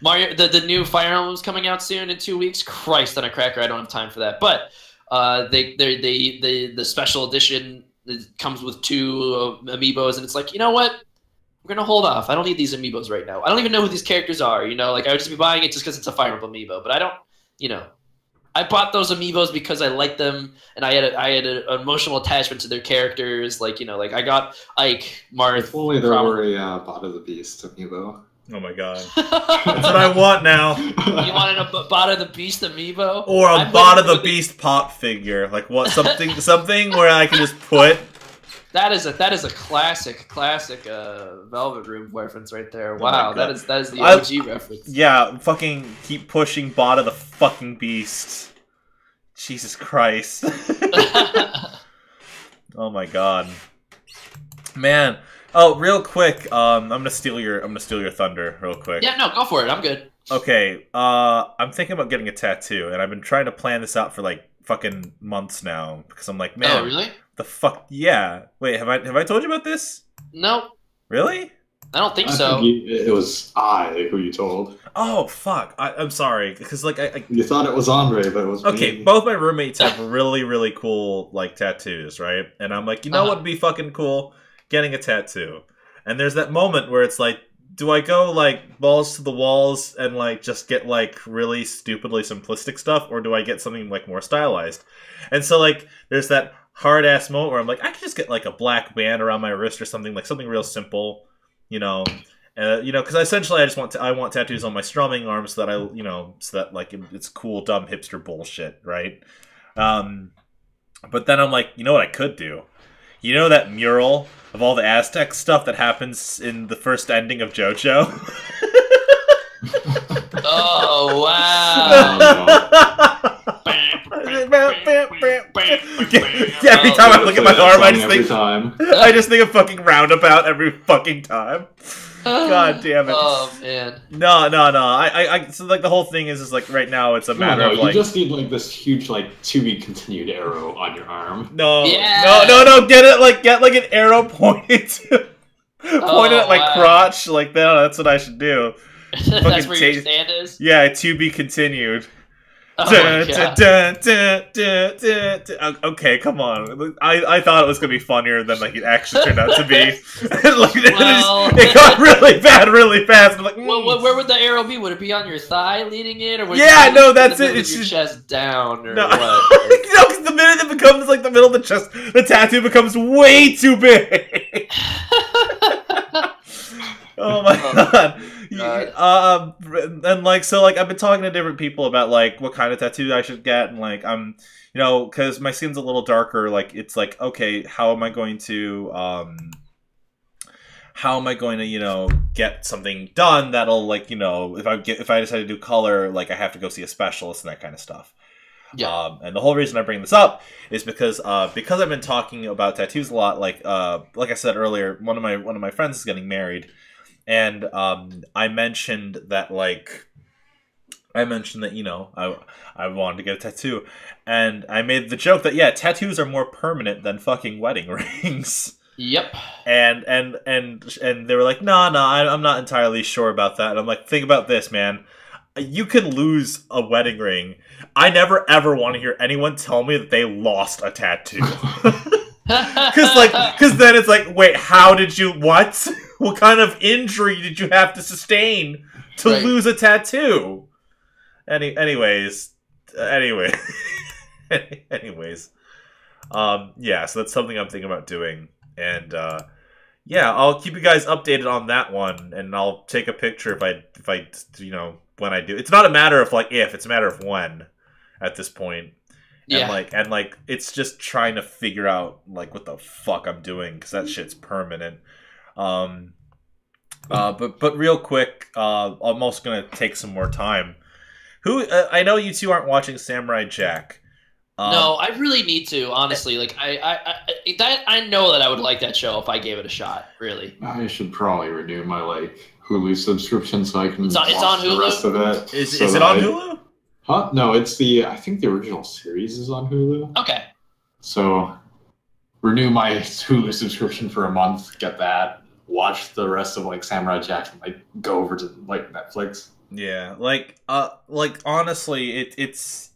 Mario, the new Fire Emblem's coming out soon in 2 weeks. Christ on a cracker! I don't have time for that. But the special edition comes with 2 amiibos, and it's you know what? We're gonna hold off. I don't need these amiibos right now. I don't even know who these characters are. I would just be buying it just because it's a Fire Emblem amiibo. But I don't. I bought those amiibos because I liked them, and I had an emotional attachment to their characters. Like, you know, like I got Ike, Marth. If only there were a Bot of the Beast amiibo. Oh my god. That's what I want now. You wanted a Bot of the Beast amiibo? Or a Bot of the Beast pop figure. Like what something where I can just put. That is a classic Velvet Room reference right there. Wow, that is the OG reference. Yeah, fucking keep pushing Bot of the fucking Beast. Jesus Christ. Oh my god. Man. Oh, real quick, I'm gonna steal your thunder real quick. Yeah, no, go for it. I'm good. Okay, I'm thinking about getting a tattoo, and I've been trying to plan this out for like fucking months now because I'm like, man, oh really? The fuck, yeah. Wait, have I told you about this? No. Really? I don't think so. Think it was who you told. Oh fuck! I'm sorry because like I you thought it was Andre, but it was okay. me. Both my roommates have really cool like tattoos, right? And I'm like, you know what would be fucking cool? Getting a tattoo. And there's that moment where it's like, do I go like balls to the walls and like just get like really stupidly simplistic stuff, or do I get something like more stylized? And so like there's that hard ass moment where I'm like, I could just get like a black band around my wrist or something, like something real simple, you know, because essentially I want tattoos on my strumming arm so that so that like it's cool, dumb hipster bullshit, right? But then I'm like, you know what I could do? You know that mural of all the Aztec stuff that happens in the first ending of JoJo? Oh, wow. Every time I look at my arm, I just think of fucking roundabout every fucking time. God damn it. Oh, man. No. So, like, the whole thing is like, right now, it's a matter of, like... you just need, like, this huge, like, to be continued arrow on your arm. No. Yeah. No, get an arrow pointed at my crotch. Like, that's what I should do. That's where your stand is? Yeah, to be continued. Oh okay, come on. I thought it was gonna be funnier than like it actually turned out to be. It got really bad really fast. I'm like, well, where would the arrow be? Would it be on your thigh leading it, or would that's it. It's your chest down, or no. what? No, because the minute it becomes like the middle of the chest, the tattoo becomes way too big. Oh my god. And like so like I've been talking to different people about like what kind of tattoo I should get, and like I'm because my skin's a little darker, like it's like, okay, how am I going to get something done that'll like if I decide to do color, like I have to go see a specialist and that kind of stuff. Yeah. And the whole reason I bring this up is because I've been talking about tattoos a lot. Like I said earlier, one of my friends is getting married. And I mentioned that I wanted to get a tattoo, and I made the joke that tattoos are more permanent than fucking wedding rings. Yep. And they were like, nah, I'm not entirely sure about that. And I'm like, think about this, man. You can lose a wedding ring. I never ever want to hear anyone tell me that they lost a tattoo. Because then it's like, wait, how did you, what? What kind of injury did you have to sustain to lose a tattoo? Anyways. So that's something I'm thinking about doing. And, I'll keep you guys updated on that one, and I'll take a picture if I when I do. It's not a matter of, like, if, it's a matter of when at this point. Yeah. And it's just trying to figure out like what the fuck I'm doing, because that shit's permanent. But real quick, I'm also gonna take some more time. I know you two aren't watching Samurai Jack. No, I really need to, honestly. Like I know that I would like that show if I gave it a shot. Really. I should probably renew my Hulu subscription so I can watch the rest of it. Is it on Hulu? Huh? No, I think the original series is on Hulu. Okay. So, renew my Hulu subscription for a month, get that, watch the rest of Samurai Jack, and go over to Netflix. Yeah, honestly, it's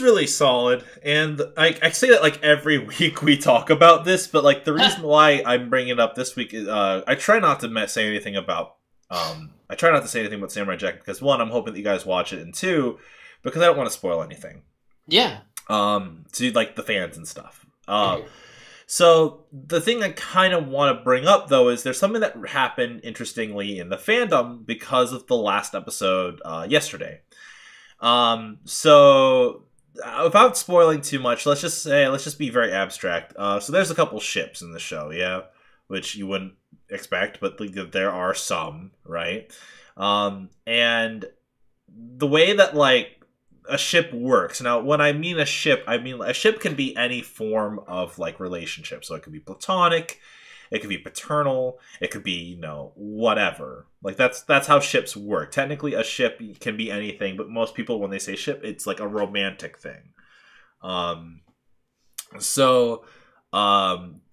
really solid, and I say that every week we talk about this, but the reason why I'm bringing it up this week is I try not to say anything about Samurai Jack because, one, I'm hoping that you guys watch it, and two, because I don't want to spoil anything. Yeah. To like the fans and stuff. So the thing I kind of want to bring up though is there's something that happened interestingly in the fandom because of the last episode yesterday. So without spoiling too much, let's just be very abstract. So there's a couple ships in the show, yeah, which you wouldn't expect, but there are some, right? And the way that like a ship works. Now, when I mean a ship can be any form of like relationship. So it could be platonic, it could be paternal, it could be, you know, whatever. Like that's how ships work. Technically, a ship can be anything, but most people when they say ship, it's like a romantic thing.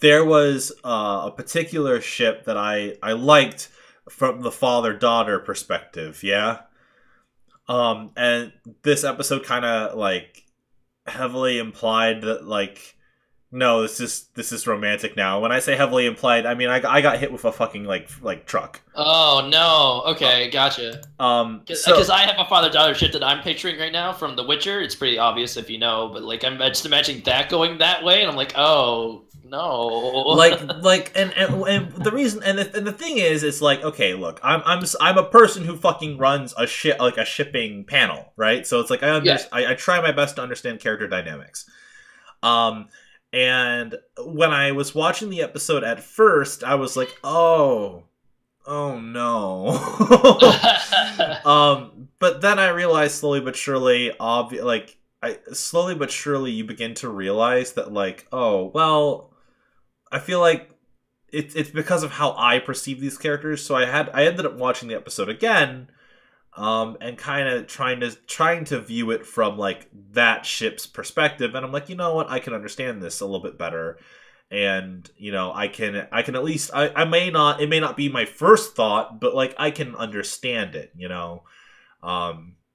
There was a particular ship that I liked from the father-daughter perspective, yeah. And this episode kind of like heavily implied that like, no, this is romantic now. When I say heavily implied, I mean I got hit with a fucking like truck. Oh no! Okay, gotcha. Because I have a father-daughter ship that I'm picturing right now from The Witcher. It's pretty obvious if you know, but like I'm just imagining that going that way, and I'm like, oh no. and the reason and the thing is, it's like, okay, look, I'm a person who fucking runs a ship like a shipping panel, right? So it's like I try my best to understand character dynamics. And when I was watching the episode at first, I was like, oh no. But then I realized slowly but surely, you begin to realize that like, oh, well, I feel like it's because of how I perceive these characters. So I ended up watching the episode again, and kind of trying to view it from like that ship's perspective, and I'm like, you know what, I can understand this a little bit better, and you know, I can at least it may not be my first thought, but like I can understand it, you know.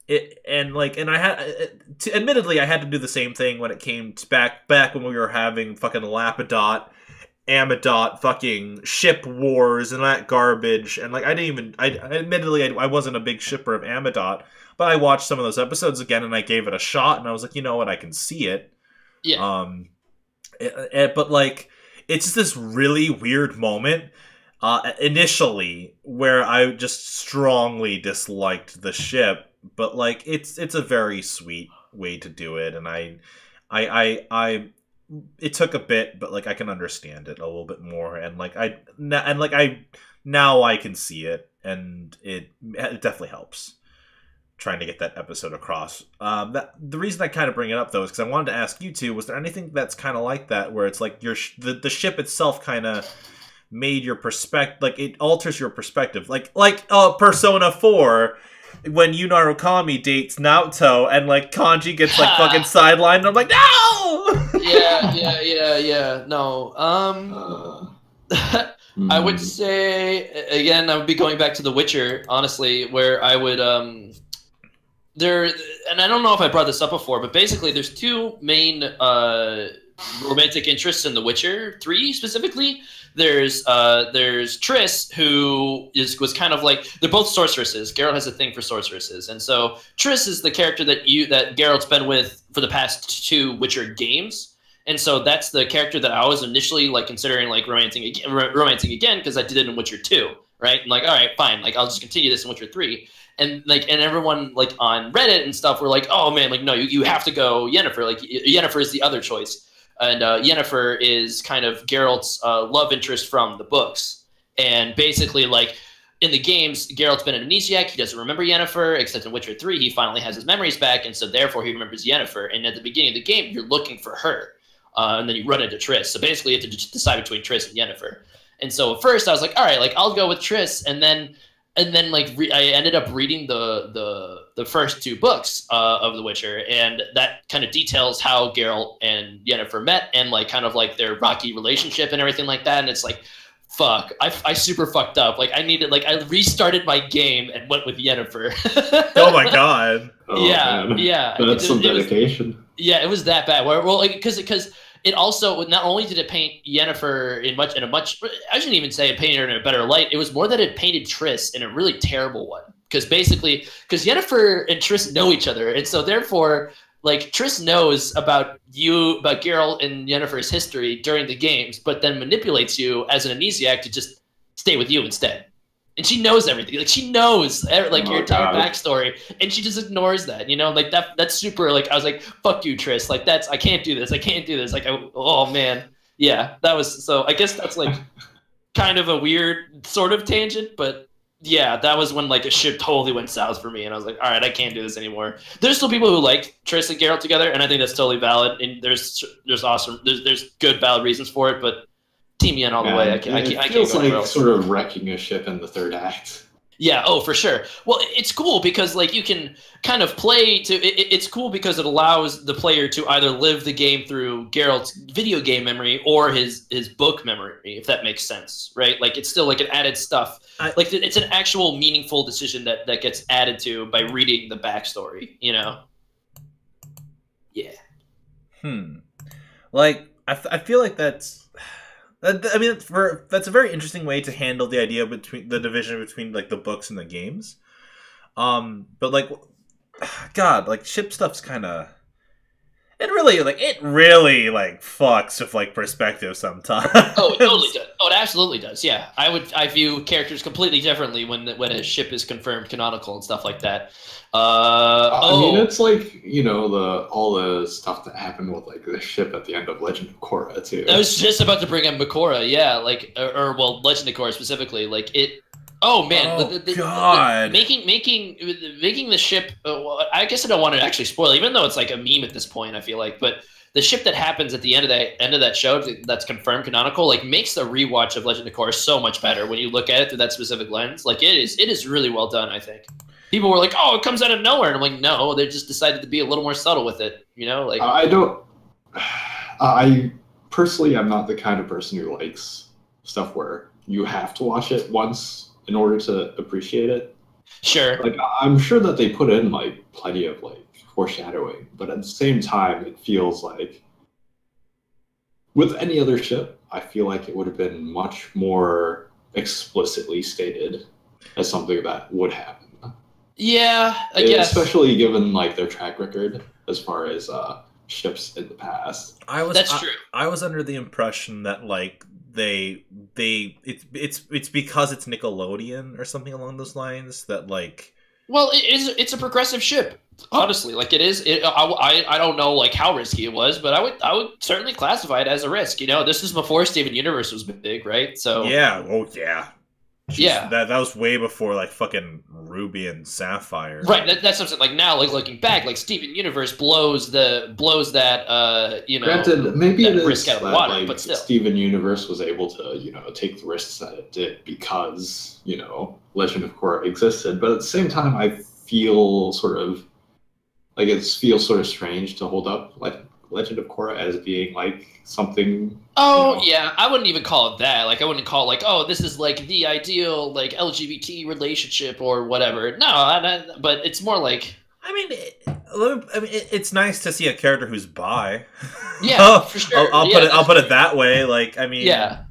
Admittedly, I had to do the same thing when it came to back when we were having fucking Amidot fucking ship wars and that garbage, and like I wasn't a big shipper of Amidot, but I watched some of those episodes again and I gave it a shot, and I was like, you know what, I can see it. Yeah. But like it's just this really weird moment initially where I just strongly disliked the ship, but like it's a very sweet way to do it, and I it took a bit, but like I can understand it a little bit more, and now I can see it, and it definitely helps trying to get that episode across. The reason I kind of bring it up though is because I wanted to ask you two: was there anything that's kind of like that, where it's like the ship itself kind of made your perspective, like it alters your perspective, like Persona 4. When Yuna Arukami dates Naoto and like Kanji gets like fucking sidelined, and I'm like, no. Yeah. No. I would say again, I would be going back to The Witcher, honestly, where I would there, and I don't know if I brought this up before, but basically there's two main romantic interests in The Witcher 3 specifically. There's Triss, who was kind of like, they're both sorceresses. Geralt has a thing for sorceresses, and so Triss is the character that Geralt's been with for the past 2 Witcher games, and so that's the character that I was initially like considering like romancing again because I did it in Witcher 2, right? And like, all right, fine, like I'll just continue this in Witcher 3, and everyone like on Reddit and stuff were like, oh man, like no, you have to go Yennefer. Like Yennefer is the other choice. And Yennefer is kind of Geralt's love interest from the books. And basically, like, in the games, Geralt's been an amnesiac. He doesn't remember Yennefer, except in Witcher 3, he finally has his memories back, and so therefore he remembers Yennefer. And at the beginning of the game, you're looking for her. And then you run into Triss. So basically, you have to decide between Triss and Yennefer. And so at first, I was like, all right, like, I'll go with Triss. And then like I ended up reading the first 2 books of The Witcher, and that kind of details how Geralt and Yennefer met, and like kind of like their rocky relationship and everything like that. And it's like, fuck, I super fucked up. Like I restarted my game and went with Yennefer. Oh my god. Oh, yeah, man. Yeah. That's some dedication. It was that bad. Well, like, because it also, not only did it paint Yennefer I shouldn't even say it painted her in a better light. It was more that it painted Triss in a really terrible one. because Yennefer and Triss know each other, and so therefore, like, Triss knows about Geralt and Yennefer's history during the games, but then manipulates you as an amnesiac to just stay with you instead. And she knows everything. Like, she knows, like, your entire backstory, and she just ignores that, you know? Like, that's super, like, I was like, fuck you, Triss. Like, I can't do this. I can't do this. Like, oh, man. Yeah, that was, so I guess that's, like, kind of a weird sort of tangent, but yeah, that was when, like, a ship totally went south for me, and I was like, all right, I can't do this anymore. There's still people who like Triss and Geralt together, and I think that's totally valid, and there's good, valid reasons for it, but Team Yen all the way. I can't go feels like sort of wrecking a ship in the third act. Yeah, oh, for sure. Well, it's cool because, like, you can kind of play to... It's cool because it allows the player to either live the game through Geralt's video game memory or his book memory, if that makes sense, right? Like, it's still, like, an added stuff. Like, it's an actual meaningful decision that gets added to by reading the backstory, you know? Yeah. Like, I feel like that's... I mean, that's a very interesting way to handle the idea between the division between, like, the books and the games. But, like, God, like, ship stuff's kind of... It really fucks with, like, perspective sometimes. Oh, it totally does. Oh, it absolutely does. Yeah, I view characters completely differently when a ship is confirmed canonical and stuff like that. I mean, it's like, you know, all the stuff that happened with, like, the ship at the end of Legend of Korra too. I was just about to bring up Korra, yeah, like, or Legend of Korra specifically, like it. Oh man, God! Making the ship. I guess I don't want to actually spoil, even though it's like a meme at this point. I feel like, but the ship that happens at the end of that show that's confirmed canonical, like, makes the rewatch of Legend of Korra so much better when you look at it through that specific lens. Like, it is really well done, I think. People were like, "Oh, it comes out of nowhere," and I'm like, "No, they just decided to be a little more subtle with it." You know, like I personally, I'm not the kind of person who likes stuff where you have to watch it once in order to appreciate it. Sure. Like, I'm sure that they put in, like, plenty of, like, foreshadowing, but at the same time, it feels like with any other ship, I feel like it would have been much more explicitly stated as something that would happen. Yeah, I guess. Especially given, like, their track record as far as ships in the past. That's true. I was under the impression that, like, it's because it's Nickelodeon or something along those lines that, like... Well, it's a progressive ship, honestly. Like, it is. I don't know, like, how risky it was, but I would certainly classify it as a risk. You know, this is before Steven Universe was big, right? So yeah. Oh yeah. Jeez, yeah, that was way before, like, fucking Ruby and Sapphire. Right, that's something, like, now, like, looking back, like, Steven Universe blows that you know. Granted, maybe it is risk out of the water, like, but still, Steven Universe was able to, you know, take the risks that it did because, you know, Legend of Korra existed. But at the same time, I feel sort of like it feels sort of strange to hold up like Legend of Korra as being like something. Oh, you know. Yeah, I wouldn't even call it that. Like, I wouldn't call it like, oh, this is like the ideal like LGBT relationship or whatever. No, but it's more like. I mean, it's nice to see a character who's bi. Yeah, for sure. I'll put it that way. Like, I mean, yeah.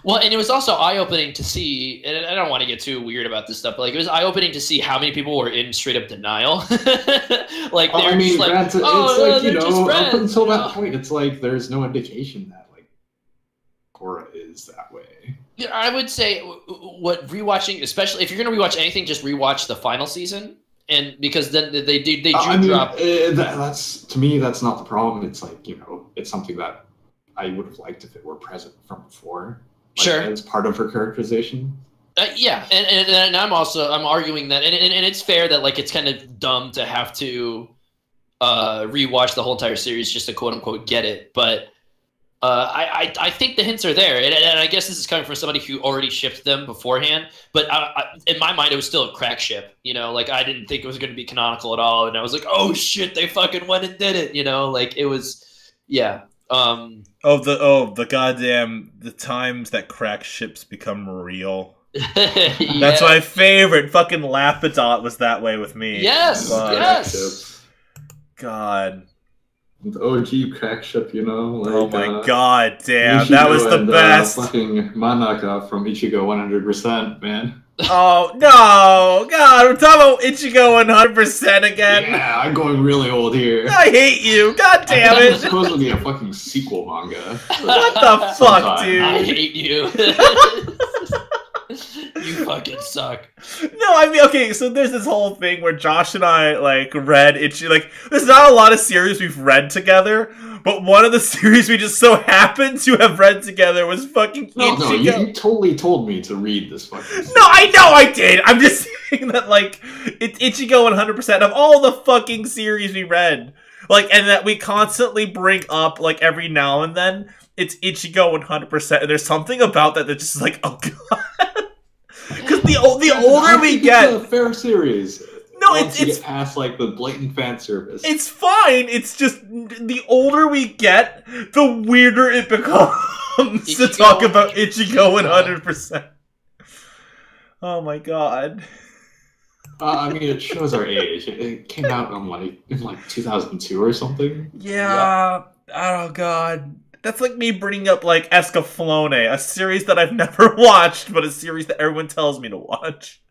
Well, and it was also eye-opening to see, and I don't want to get too weird about this stuff, but like, it was eye-opening to see how many people were in straight-up denial. Like, I mean, granted, it's like, you know, up until that point, it's like there's no indication that like Korra is that way. Yeah, I would say what rewatching, especially if you're going to rewatch anything, just rewatch the final season, and because then they drop. That's to me, that's not the problem. It's like, you know, it's something that I would have liked if it were present from before. Like, sure, as part of her characterization. Yeah, and I'm arguing that, and it's fair that like it's kind of dumb to have to rewatch the whole entire series just to quote unquote get it, but I think the hints are there, and I guess this is coming from somebody who already shipped them beforehand. But in my mind, it was still a crack ship, you know. Like, I didn't think it was going to be canonical at all, and I was like, oh shit, they fucking went and did it, you know. Like, it was, yeah. The goddamn the times that crack ships become real. Yeah. That's my favorite. Fucking Lapidot was that way with me. Yes, yes. God. The OG crack ship, you know? Like, oh my god, damn. Ichigo that was the and, best. Fucking Manaka from Ichigo 100%, man. Oh, no. God, we're talking about Ichigo 100% again. Yeah, I'm going really old here. I hate you. God damn it. It's supposed to be a fucking sequel manga. What the fuck, dude? I hate you. You fucking suck. No, I mean, okay, so there's this whole thing where Josh and I, like, read Ichigo. Like, there's not a lot of series we've read together, but one of the series we just so happened to have read together was fucking Ichigo. No, you totally told me to read this fucking series. No, I know I did! I'm just saying that, like, it's Ichigo 100% of all the fucking series we read. Like, and that we constantly bring up, like, every now and then, it's Ichigo 100%, and there's something about that that's just like, oh god. Because the older we get, it's a fair series. No, Once you it's get past like the blatant fan service. It's fine. It's just the older we get, the weirder it becomes to talk about Ichigo 100%. Oh my god. I mean, it shows our age. It came out in like 2002 or something. Yeah. Oh god. That's like me bringing up, like, Escaflowne, a series that I've never watched, but a series that everyone tells me to watch.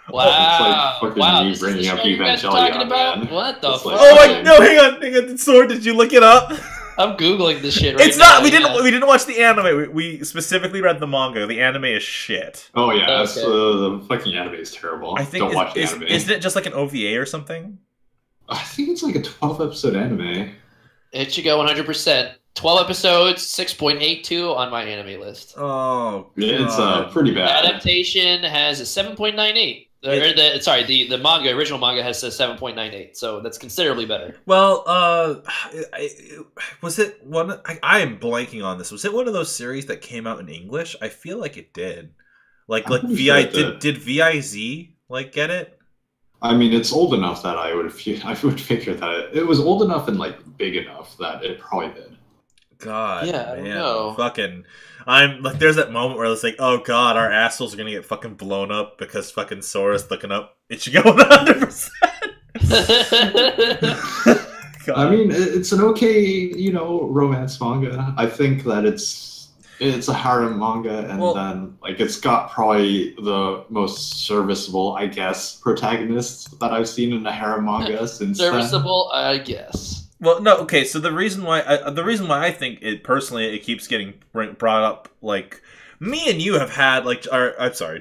Wow. It's like fucking me bringing up Evangelion, man. What the fuck? Oh, no, hang on. Sword, did you look it up? I'm Googling this shit right now. It's not, we didn't watch the anime. We specifically read the manga. The anime is shit. Oh, yeah, okay. The fucking anime is terrible. I think, don't watch the anime. Isn't it just like an OVA or something? I think it's like a 12-episode anime. Ichigo 100%. 12 episodes, 6.82 on my anime list. Oh, God. It's pretty bad. Adaptation has a 7.98. The manga, original manga, has a 7.98, so that's considerably better. Well, was it one? I am blanking on this. Was it one of those series that came out in English? I feel like it did. Like did VIZ like get it? I mean, it's old enough that I would figure that it was old enough and like big enough that it probably did. God, yeah, man, I know. Fucking, I'm like, there's that moment where it's like, oh god, our assholes are gonna get fucking blown up because fucking Sora's looking up Ichigo 100%. I mean, it's an okay, romance manga. I think that it's a harem manga, and then like it's got probably the most serviceable, I guess, protagonist that I've seen in a harem manga since. Serviceable, I guess. Well, no, okay. So the reason why I think it personally it keeps getting brought up, like me and you have had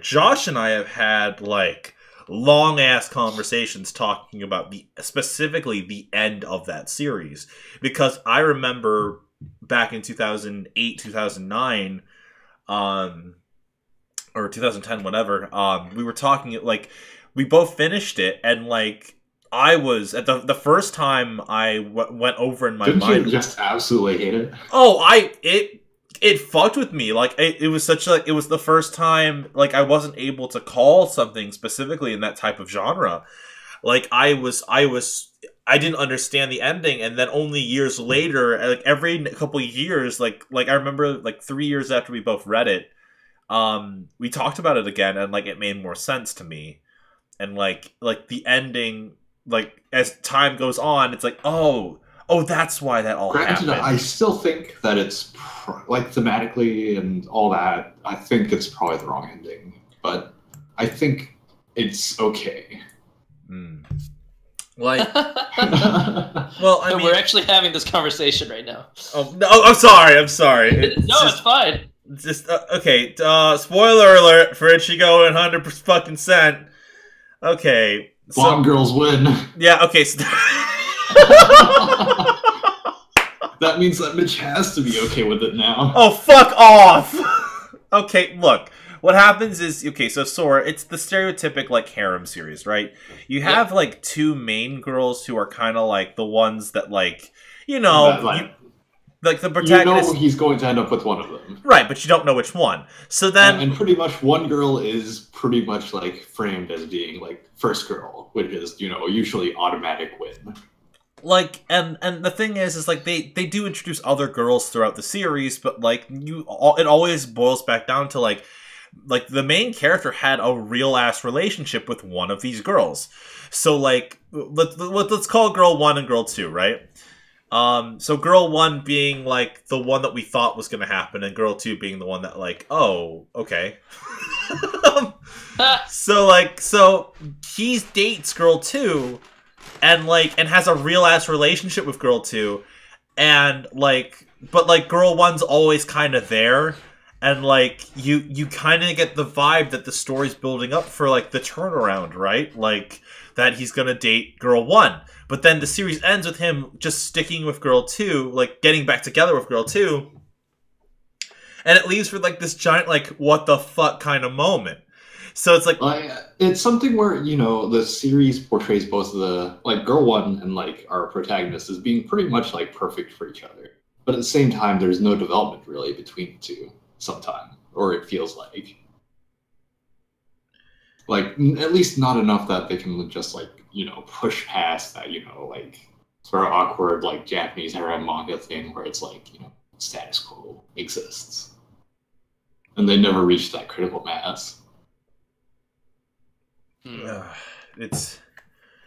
Josh and I have had like long ass conversations talking about specifically the end of that series, because I remember back in 2008, 2009, or 2010, whatever. We were talking like we both finished it, and like. I was at the first time I went over in my mind. Didn't you just absolutely hate it? Oh, it fucked with me. Like it was it was the first time like I wasn't able to call something specifically in that type of genre. Like I didn't understand the ending, and then only years later, like every couple of years, like I remember like 3 years after we both read it, we talked about it again, and like it made more sense to me, and like the ending. Like, as time goes on, it's like, oh, that's why that all happened. I still think that it's, like, thematically and all that, I think it's probably the wrong ending. But I think it's okay. Like, well, I mean... We're actually having this conversation right now. Oh, no, I'm sorry. It's fine. Just, okay, spoiler alert for Ichigo 100%. Okay. Blonde girls win. Yeah, okay. So that means that Mitch has to be okay with it now. Oh, fuck off! Okay, look. What happens is, okay, so Sora, it's the stereotypic, like, harem series, right? You have, like, two main girls who are kind of, like, the ones that, like, like the protagonist, he's going to end up with one of them, right? But you don't know which one. So then, and pretty much one girl is pretty much like framed as being like first girl, which is usually automatic win. Like, and the thing is like they do introduce other girls throughout the series, but like it always boils back down to like the main character had a real ass relationship with one of these girls. So like let's call girl 1 and girl 2, right? So Girl 1 being, like, the one that we thought was going to happen, and Girl 2 being the one that, like, oh, okay. So he dates Girl 2, and, like, and has a real-ass relationship with Girl 2, and, like, but, like, Girl 1's always kind of there, and, like, you kind of get the vibe that the story's building up for, like, the turnaround, right? Like, that he's gonna date Girl 1. But then the series ends with him just sticking with Girl 2, like, getting back together with Girl 2. And it leaves for, like, this giant, like, what the fuck kind of moment. So it's like... it's something where, you know, the series portrays both of the... Like, Girl 1 and, like, our protagonist as being pretty much, like, perfect for each other. But at the same time, there's no development, really, between the two sometimes. Or it feels like. Like, at least not enough that they can just, like, you know, push past that, you know, like, sort of awkward, like, Japanese harem manga thing where it's like, you know, status quo exists. And they never reach that critical mass. It's...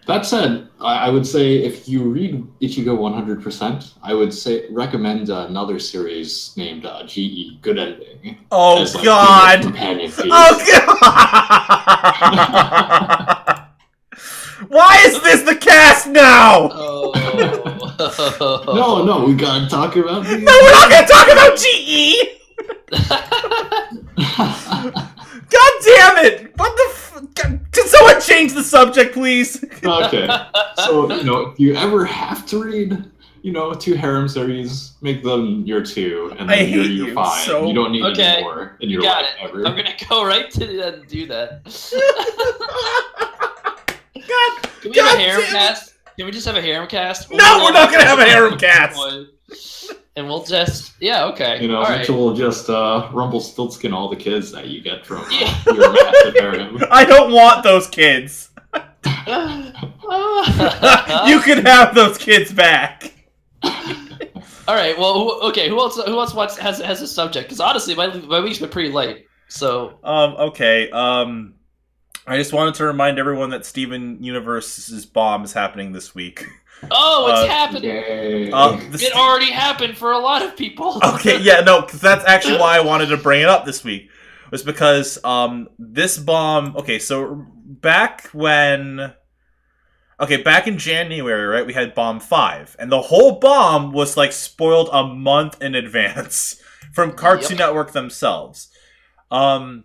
That said, I would say if you read Ichigo 100%, I would say recommend another series named GE, Good Ending. Oh, as, like, God! Companion piece. Oh, God! Why is this the cast now? Oh. No, we gotta talk about these. No, we're not gonna talk about GE! God damn it! What the Can someone change the subject, please? Okay. So, you know, if you ever have to read, you know, 2 harem series, make them your 2, and then you're fine. So... You don't need any more in your life ever. I'm gonna go right to that and do that. Can we have a harem cast? Can we just have a harem cast? No, we're not gonna have a harem cast! And we'll just, okay. You know, all Mitchell will just RUMPLESTILSKIN all the kids that you get from your massive harem. I don't want those kids. You can have those kids back. All right. Well, who else has a subject? Because honestly, my week's been pretty light. So. Okay. I just wanted to remind everyone that Steven Universe's bomb is happening this week. Oh, it's happening! It already happened for a lot of people. Okay, yeah, no, because that's actually why I wanted to bring it up this week. Was because this bomb... Okay, so back in January, right, we had Bomb 5. And the whole bomb was, like, spoiled a month in advance from Cartoon Network themselves. The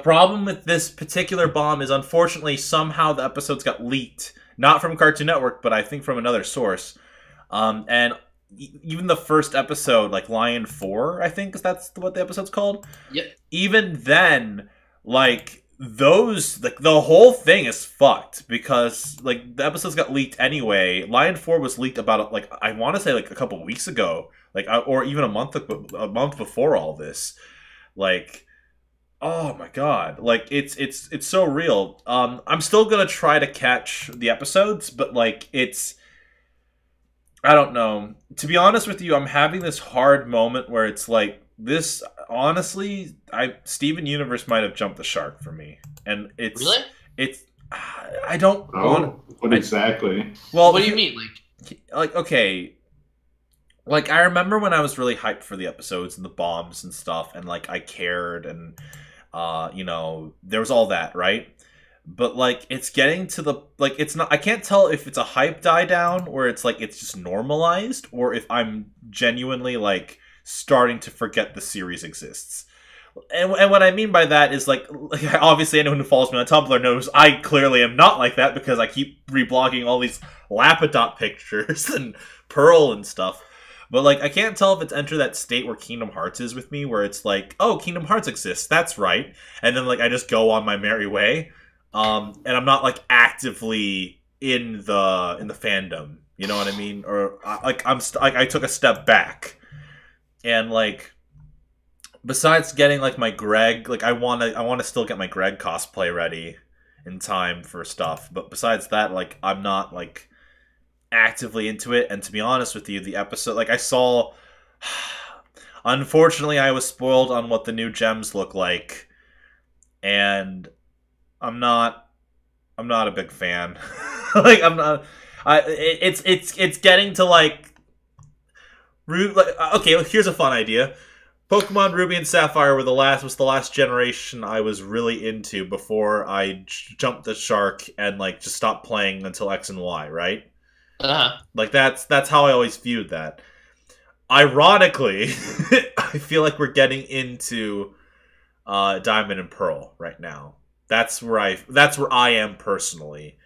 problem with this particular bomb is, unfortunately, somehow the episodes got leaked. Not from Cartoon Network, but I think from another source. And even the first episode, like Lion 4, I think that's what the episode's called. Yep. Even then, like, the whole thing is fucked. Because, like, the episodes got leaked anyway. Lion 4 was leaked about, like, I want to say, like, a couple weeks ago. Like, or even a month before all this. Like... Oh my god. Like, it's so real. I'm still gonna try to catch the episodes, but, like, I don't know. To be honest with you, I'm having this hard moment where it's like, this, honestly, Steven Universe might have jumped the shark for me. And it's... Really? I don't want... What exactly? Well, what do you mean? Like, okay... Like, I remember when I was really hyped for the episodes and the bombs and stuff, and, like, I cared, and... you know, there was all that, right? But, like, it's getting to the... Like, it's not... I can't tell if it's a hype die down, or it's, like, it's just normalized, or if I'm genuinely, like, starting to forget the series exists. And what I mean by that is, like, obviously anyone who follows me on Tumblr knows I clearly am not like that, because I keep reblogging all these Lapadot pictures and Pearl and stuff. But, like, I can't tell if it's entered that state where Kingdom Hearts is with me, where it's like, oh, Kingdom Hearts exists, that's right. And then, like, I just go on my merry way. And I'm not, like, actively in the fandom. You know what I mean? Or, like, I took a step back. And, like, besides getting, like, my Greg, like, I wanna still get my Greg cosplay ready in time for stuff. But besides that, like, I'm not, like... actively into it, and to be honest with you, the episode, like, I saw, unfortunately, I was spoiled on what the new gems look like, and I'm not a big fan. Like, It's getting to like okay, here's a fun idea. Pokemon Ruby and Sapphire was the last generation I was really into before I jumped the shark and like just stopped playing until X and Y, right? Like that's how I always viewed that. Ironically, I feel like we're getting into Diamond and Pearl right now. That's where I am personally.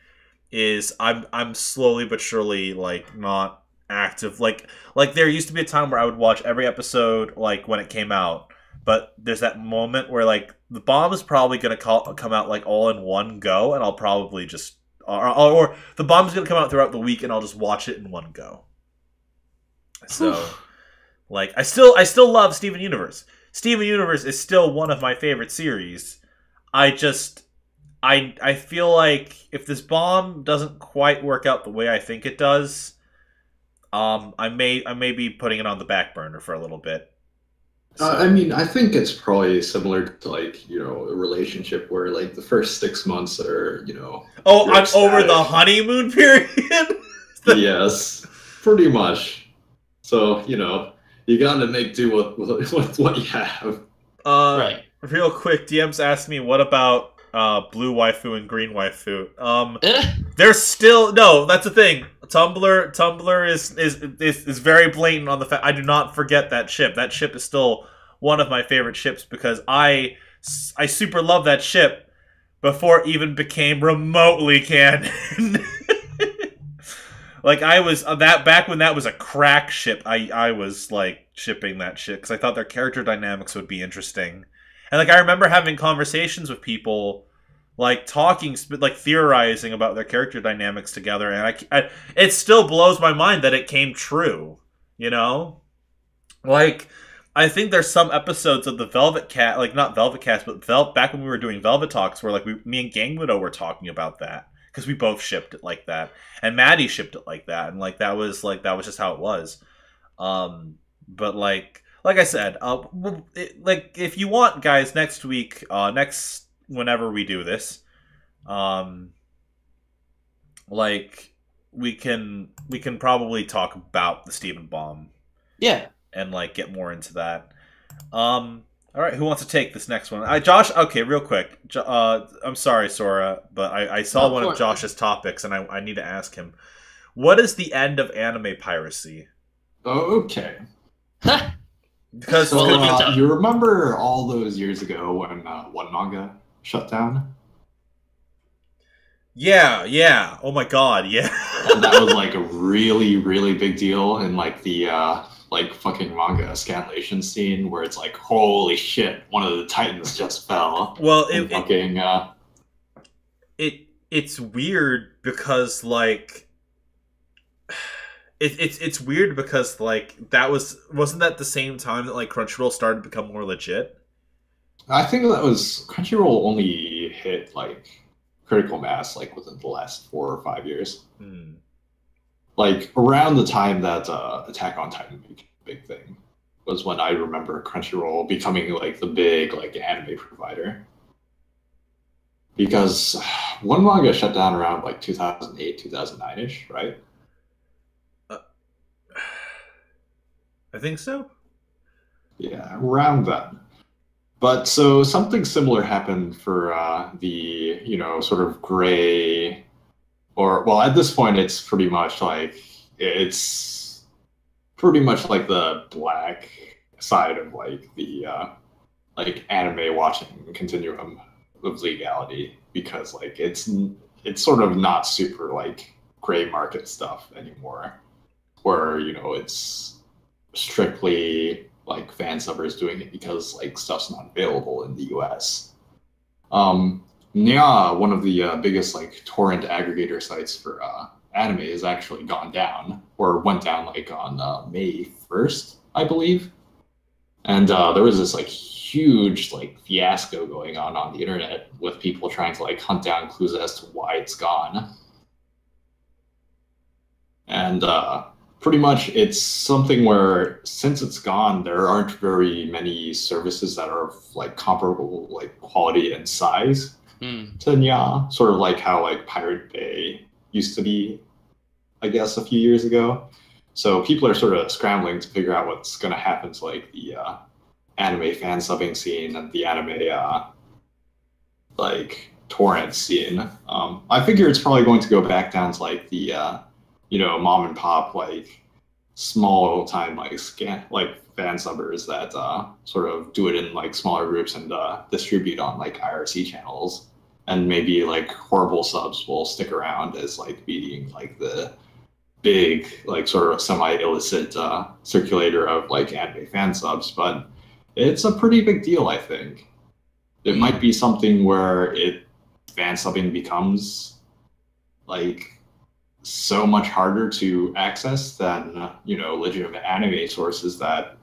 Is I'm slowly but surely like not active. Like there used to be a time where I would watch every episode like when it came out, but there's that moment where like the bomb is probably gonna come out like all in one go, and I'll probably just or the bomb's gonna come out throughout the week, and I'll just watch it in one go. So like I still love Steven Universe. Steven Universe is still one of my favorite series. I feel like if this bomb doesn't quite work out the way I think it does, I may be putting it on the back burner for a little bit. So. I mean, I think it's probably similar to like, you know, a relationship where like the first 6 months are, you know. Oh, I'm over the honeymoon period. Yes, pretty much. So you know, you gotta make do with what you have. Right. Real quick, DMs asked me, what about blue waifu and green waifu? There's still no. That's the thing. Tumblr is very blatant on the fact I do not forget that ship. That ship is still one of my favorite ships because I super love that ship before it even became remotely canon. Like I was that back when that was a crack ship. I was like shipping that ship because I thought their character dynamics would be interesting. And like I remember having conversations with people, like talking, like theorizing about their character dynamics together, and it still blows my mind that it came true. You know, like I think there's some episodes of the Velvetcast, like not Velvetcast, but back when we were doing Velvet Talks, where like me and Gang Widow were talking about that because we both shipped it like that, and Maddie shipped it like that, and like that was just how it was. But like I said, like if you want, guys, next week, whenever we do this, like we can probably talk about the Steven Bomb. Yeah. And like get more into that. All right, who wants to take this next one? Josh. Okay, real quick. I'm sorry, Sora, but I saw one of Josh's topics, and I need to ask him. What is the end of anime piracy? Okay. Because you remember all those years ago when One Manga shut down? Yeah. Oh my god, yeah. And that was like a really, really big deal in like the like fucking manga scanlation scene where it's like, holy shit, one of the titans just fell. Well, it's weird because like it's weird because like wasn't that the same time that like Crunchyroll started to become more legit? I think that was Crunchyroll only hit like critical mass like within the last 4 or 5 years. Like around the time that Attack on Titan became a big thing was when I remember Crunchyroll becoming like the big like anime provider. Because One Manga shut down around like 2008, 2009-ish, right? I think so. Yeah, around then. But so something similar happened for the, you know, sort of gray, or well, at this point, it's pretty much like the black side of like the like anime watching continuum of legality, because like it's sort of not super like gray market stuff anymore, where you know it's strictly like fan subbers doing it because like stuff's not available in the US. Nya, one of the biggest like torrent aggregator sites for anime, has actually gone down, or went down like on May 1st, I believe. And there was this like huge like fiasco going on the internet with people trying to like hunt down clues as to why it's gone. And pretty much it's something where since it's gone, there aren't very many services that are like comparable like quality and size to Nya, sort of like how like Pirate Bay used to be. I guess, a few years ago. So people are sort of scrambling to figure out what's going to happen to like the anime fan subbing scene and the anime like torrent scene. I figure it's probably going to go back down to like the mom and pop like small time like fan subbers that sort of do it in like smaller groups and distribute on like IRC channels, and maybe like horrible subs will stick around as like being like the big like sort of semi-illicit circulator of like anime fan subs. But it's a pretty big deal, I think. It might be something where fan subbing becomes like so much harder to access than legitimate anime sources that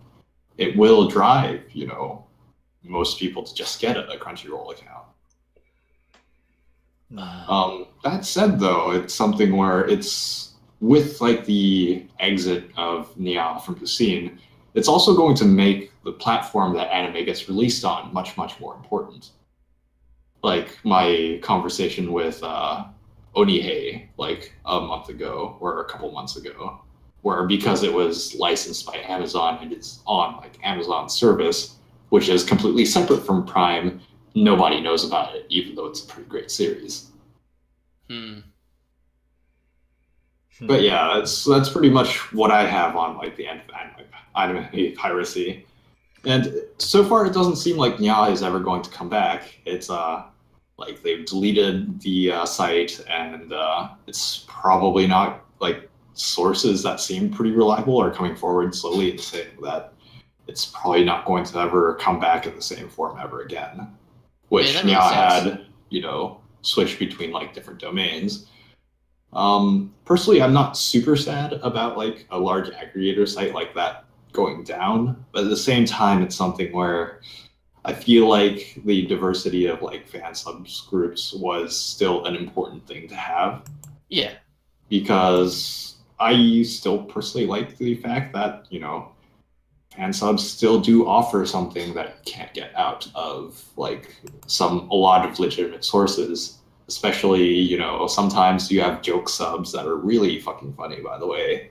it will drive most people to just get a Crunchyroll account. That said, though, it's something where it's with like the exit of Nia from the scene, it's also going to make the platform that anime gets released on much, much more important. Like my conversation with Onihei like a month ago or a couple months ago, where because it was licensed by Amazon and it's on like Amazon's service, which is completely separate from Prime, nobody knows about it, even though it's a pretty great series. But yeah, that's pretty much what I have on like the end of anime piracy. And so far, it doesn't seem like Nya is ever going to come back. It's like they've deleted the site, and it's probably not like sources that seem pretty reliable are coming forward slowly and saying that it's probably not going to ever come back in the same form ever again. Which Nya had, switched between like different domains. Personally, I'm not super sad about like a large aggregator site like that going down, but at the same time, it's something where I feel like the diversity of like fan subs groups was still an important thing to have. Yeah. Because I still personally like the fact that, fan subs still do offer something that you can't get out of like a lot of legitimate sources. Especially, sometimes you have joke subs that are really fucking funny, by the way.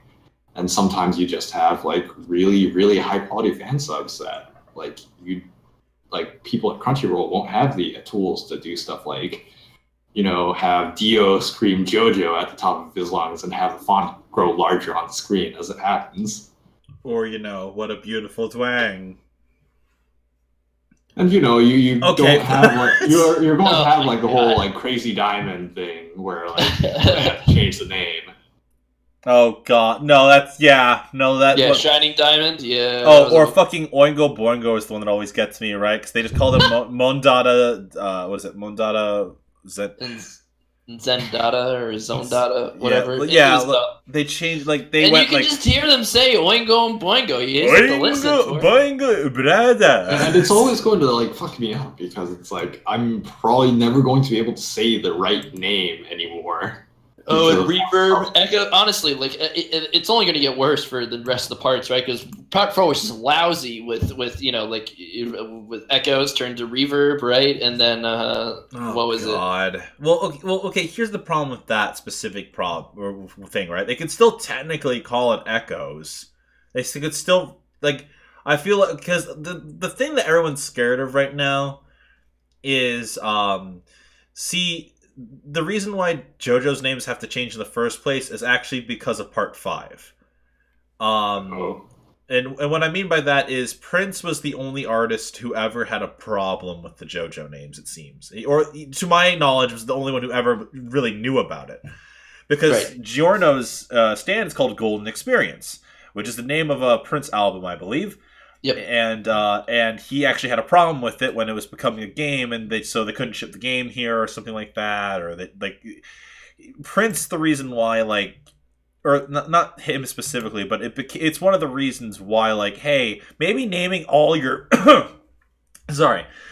And sometimes you just have like really, really high quality fan subs that like people at Crunchyroll won't have the tools to do stuff like, have Dio scream JoJo at the top of his lungs and have the font grow larger on the screen as it happens. Or, what a beautiful twang. And you don't have like you're going to have like the whole like Crazy Diamond thing where like you have to change the name. Oh god, no, Shining Diamond, yeah. Oh, or fucking Oingo Boingo is the one that always gets me, right? Because they just call them Mondada. What is it, Mondada? Zendata or Zondata, whatever. They changed and you can just hear them say Oingo and Boingo. You just have to listen to it. Boingo, brother. And it's always going to like fuck me up because it's like I'm probably never going to be able to say the right name anymore. Oh, and reverb, echo. Honestly, like it's only going to get worse for the rest of the parts, right? Because part 4 was just lousy with with echoes turned to reverb, right? And then what was it? Well, okay. Here's the problem with that specific thing, right? They could still technically call it echoes. They could still like. I feel like because the thing that everyone's scared of right now is the reason why JoJo's names have to change in the first place is actually because of Part 5. And what I mean by that is Prince was the only artist who ever had a problem with the JoJo names, it seems. Or, to my knowledge, was the only one who ever really knew about it. Because Giorno's stand is called Golden Experience, which is the name of a Prince album, I believe. Yep. And he actually had a problem with it when it was becoming a game, and so they couldn't ship the game here or something like that, or Prince. The reason why, or not him specifically, but it's one of the reasons why, hey, maybe naming all your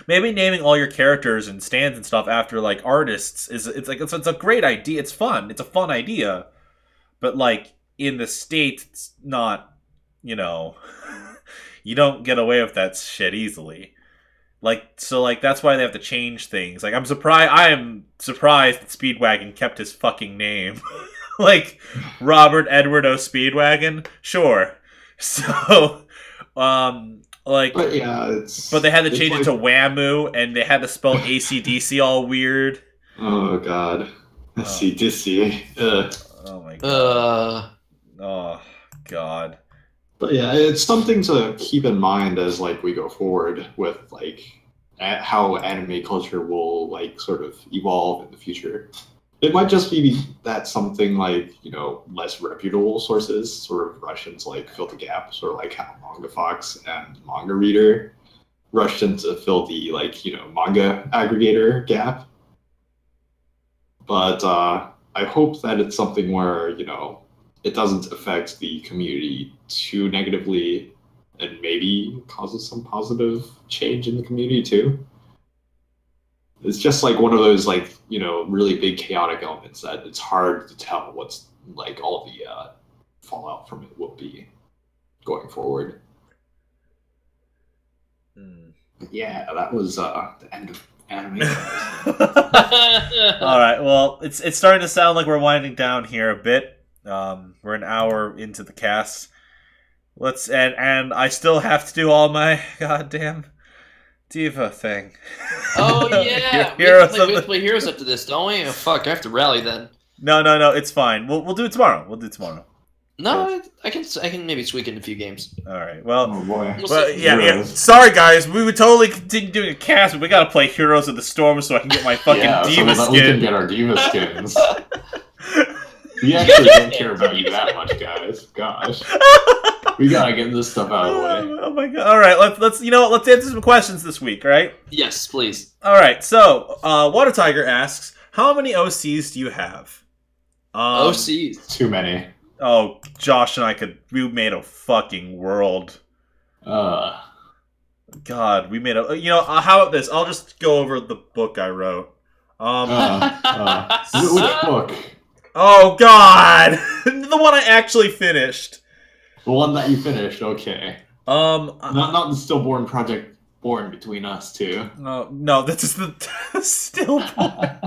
maybe naming all your characters and stands and stuff after artists it's a great idea. It's fun. It's a fun idea, but in the States, it's not. You don't get away with that shit easily. That's why they have to change things. I am surprised that Speedwagon kept his fucking name. like Robert Edward O. Speedwagon. Sure. So, like, but yeah, but they had to change it to Whammoo, and they had to spell AC/DC all weird. Oh god, AC/DC. Oh my god. Oh god. But yeah, it's something to keep in mind as like we go forward with like how anime culture will like sort of evolve in the future. It might just be that something like, you know, less reputable sources sort of rush into like fill the gap, sort of like how Manga Fox and Manga Reader rushed in to fill the like, you know, manga aggregator gap. But I hope that it's something where, you know, it doesn't affect the community too negatively and maybe causes some positive change in the community too. It's just like one of those like, you know, really big chaotic elements that it's hard to tell what's like all the fallout from it will be going forward. Yeah, that was the end of anime. All right, well, it's starting to sound like we're winding down here a bit. We're an hour into the cast. And I still have to do all my goddamn Diva thing. Oh yeah, we have to play Heroes up to this, don't we? Oh, fuck, I have to rally then. No, it's fine. We'll do it tomorrow. No, I can maybe tweak in a few games. All right. Well, oh boy. Well, yeah. Sorry, guys. We would totally continue doing a cast, but we gotta play Heroes of the Storm so I can get my fucking Diva so skin. We can get our Diva skins. We actually don't care about you that much, guys. Gosh. We gotta get this stuff out of the way. Oh my god! All right, let's let's answer some questions this week, right? Yes, please. All right. So, Water Tiger asks, how many OCs do you have? OCs? Too many. Oh, Josh and we made a fucking world. God, we made a. How about this? I'll just go over the book I wrote. Which book? Oh God, the one I actually finished. The one that you finished, okay. Not the Stillborn Project Born between us two. No, that's just the Stillborn.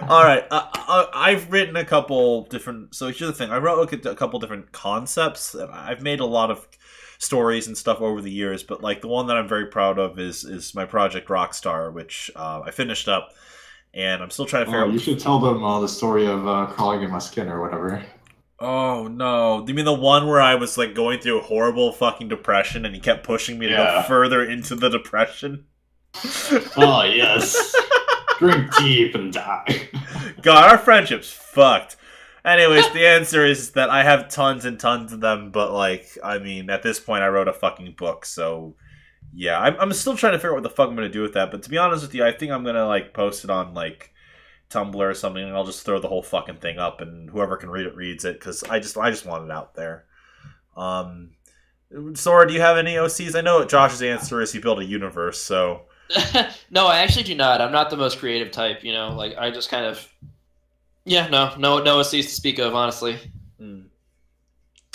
All right, I've written a couple different. So here's the thing: I wrote a couple different concepts. I've made a lot of stories and stuff over the years, but like the one that I'm very proud of is my project Rockstar, which I finished up, and I'm still trying to figure out. You should tell them the story of crawling in my skin or whatever. Oh no! Do you mean the one where I was like going through a horrible fucking depression and he kept pushing me to go further into the depression? Oh yes. Drink deep and die. God, our friendship's fucked. Anyways, the answer is that I have tons and tons of them, but like, I mean, at this point I wrote a fucking book, so yeah, I'm still trying to figure out what the fuck I'm gonna do with that, but to be honest with you, I think I'm gonna like post it on like Tumblr or something, and I'll just throw the whole fucking thing up, and whoever can read it reads it, because I just want it out there. Sora, do you have any OCs? I know Josh's answer is he built a universe, so... No, I actually do not. I'm not the most creative type, you know? Like, I just kind of... Yeah, no OCs to speak of, honestly.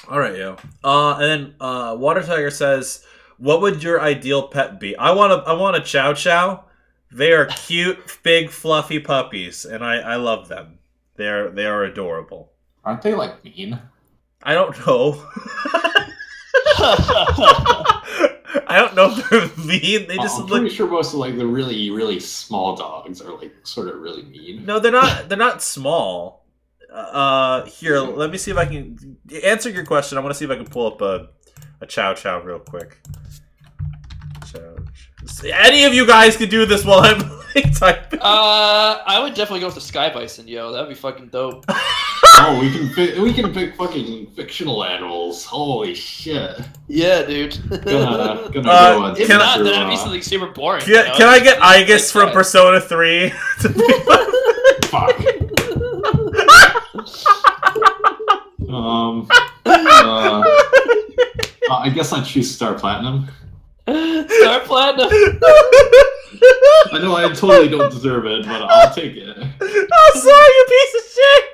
Alright, yo. And then Water Tiger says, what would your ideal pet be? I want a Chow Chow. They are cute, big, fluffy puppies, and I love them. They are adorable. Aren't they like mean? I don't know. I don't know if they're mean. They just I'm pretty sure most of like the really, really small dogs are like sort of really mean. No, they're not. They're not small. Here, let me see if I can answer your question. I want to see if I can pull up a Chow Chow real quick. Any of you guys can do this while I'm like typing. I would definitely go with the Sky Bison, yo. That'd be fucking dope. Oh, we can pick fucking fictional animals. Holy shit. Yeah, dude. Gonna go if not, then that'd be something super boring. Can I get Igus from Persona 3? Fuck. I guess I'd choose Star Platinum. Star Platinum. I know I totally don't deserve it, but I'll take it. Oh, sorry, you piece of shit.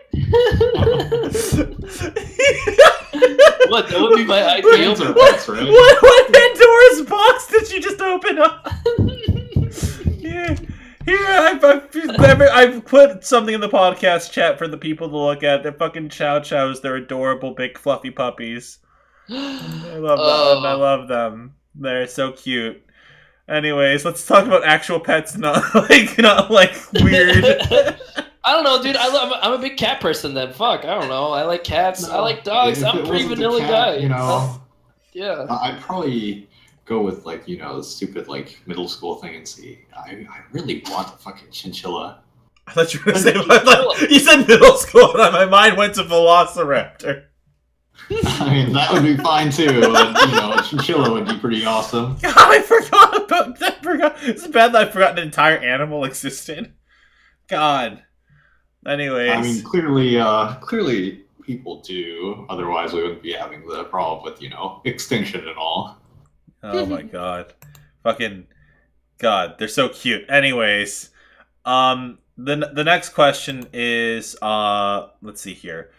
What? That would be my ideal. Pets, right? What Pandora's box did you just open up? Yeah. Here, I've put something in the podcast chat for the people to look at. They're fucking Chow Chows. They're adorable, big, fluffy puppies. I love them. I love them. They're so cute. Anyways, let's talk about actual pets, not like weird. I don't know, dude. I'm a big cat person. Then fuck, I don't know. I like cats. No, I like dogs. I'm a pretty vanilla guy. You know. Yeah. I'd probably go with like the stupid like middle school thing and see. I really want a fucking chinchilla. I thought you were gonna say. You said middle school, and my mind went to Velociraptor. I mean, that would be fine too. But, a chinchilla would be pretty awesome. God, I forgot about that. It's bad that I forgot an entire animal existed. God. Anyways, I mean, clearly people do. Otherwise, we wouldn't be having the problem with extinction and all. Oh my god, fucking god, they're so cute. Anyways, the next question is let's see here.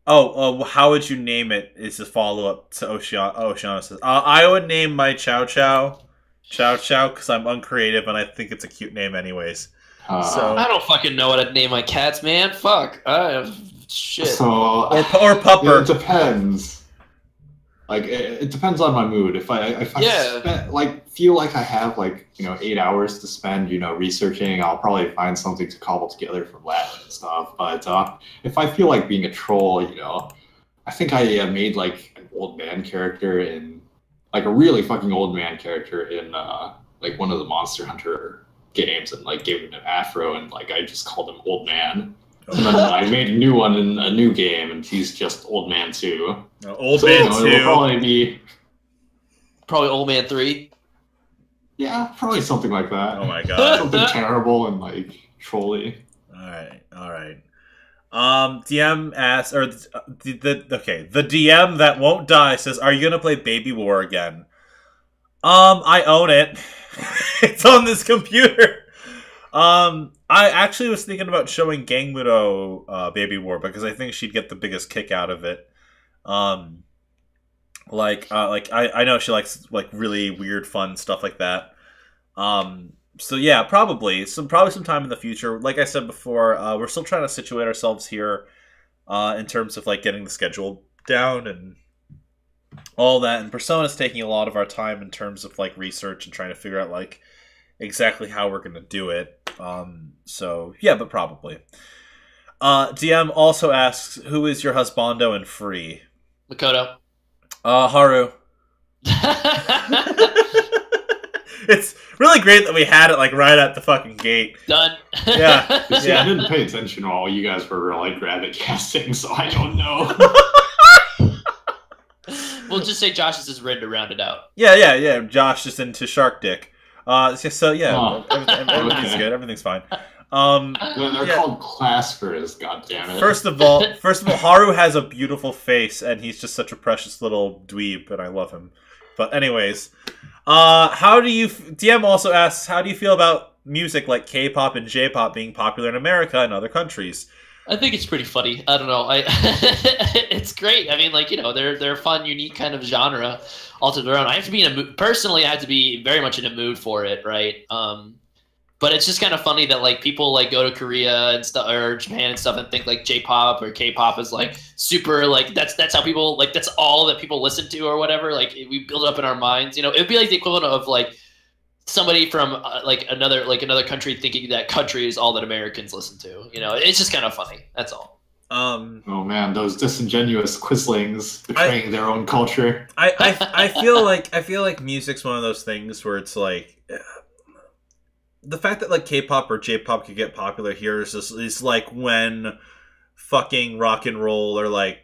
How would you name it? Is the follow up to Oceana says. I would name my Chow Chow because I'm uncreative and I think it's a cute name anyways. So I don't fucking know what I'd name my cats, man. Fuck. Shit. So or pupper. It depends. Like it depends on my mood. If I feel like I have 8 hours to spend researching, I'll probably find something to cobble together from Latin and stuff. But if I feel like being a troll, I think I made like an old man character in a really fucking old man character in one of the Monster Hunter games and gave him an afro and I just called him Old Man. And then I made a new one in a new game and he's just Old Man 2. Old Man 2. It'll probably Old Man 3. Yeah, probably something like that. Oh my god. Something terrible and trolly. Alright. DM asks, or the DM that won't die says, "Are you gonna play Baby War again?" I own it. It's on this computer. I actually was thinking about showing Gangmudo Baby War because I think she'd get the biggest kick out of it. I know she likes really weird, fun stuff like that. So yeah, probably some time in the future. Like I said before, we're still trying to situate ourselves here in terms of getting the schedule down and all that. And Persona's taking a lot of our time in terms of research and trying to figure out exactly how we're gonna do it. So yeah, but probably. DM also asks, "Who is your husbando in Free?" Makoto. Haru. It's really great that we had it right at the fucking gate. Done. Yeah. See, I didn't pay attention while you guys were rabbit casting, so I don't know. We'll just say Josh is just ready to round it out. Yeah. Josh is into shark dick. So yeah, everything's good. Everything's fine. They're called claspers. God damn it. First of all, Haru has a beautiful face, and he's just such a precious little dweeb, and I love him. But anyways, DM also asks, how do you feel about music like K-pop and J-pop being popular in America and other countries? I think it's pretty funny. I don't know. It's great. I mean, they're a fun, unique kind of genre all to their own. I have to be in a mood. Personally, I have to be very much in a mood for it, right? But it's just kind of funny that people go to Korea and stuff or Japan and stuff and think J-pop or K-pop is super that's how people that's all that people listen to or whatever. We build it up in our minds. It would be the equivalent of somebody from another country thinking that country is all that Americans listen to. It's just kind of funny. That's all. Oh man, those disingenuous quislings betraying their own culture. I feel like music's one of those things where it's the fact that K-pop or J-pop could get popular here is when fucking rock and roll or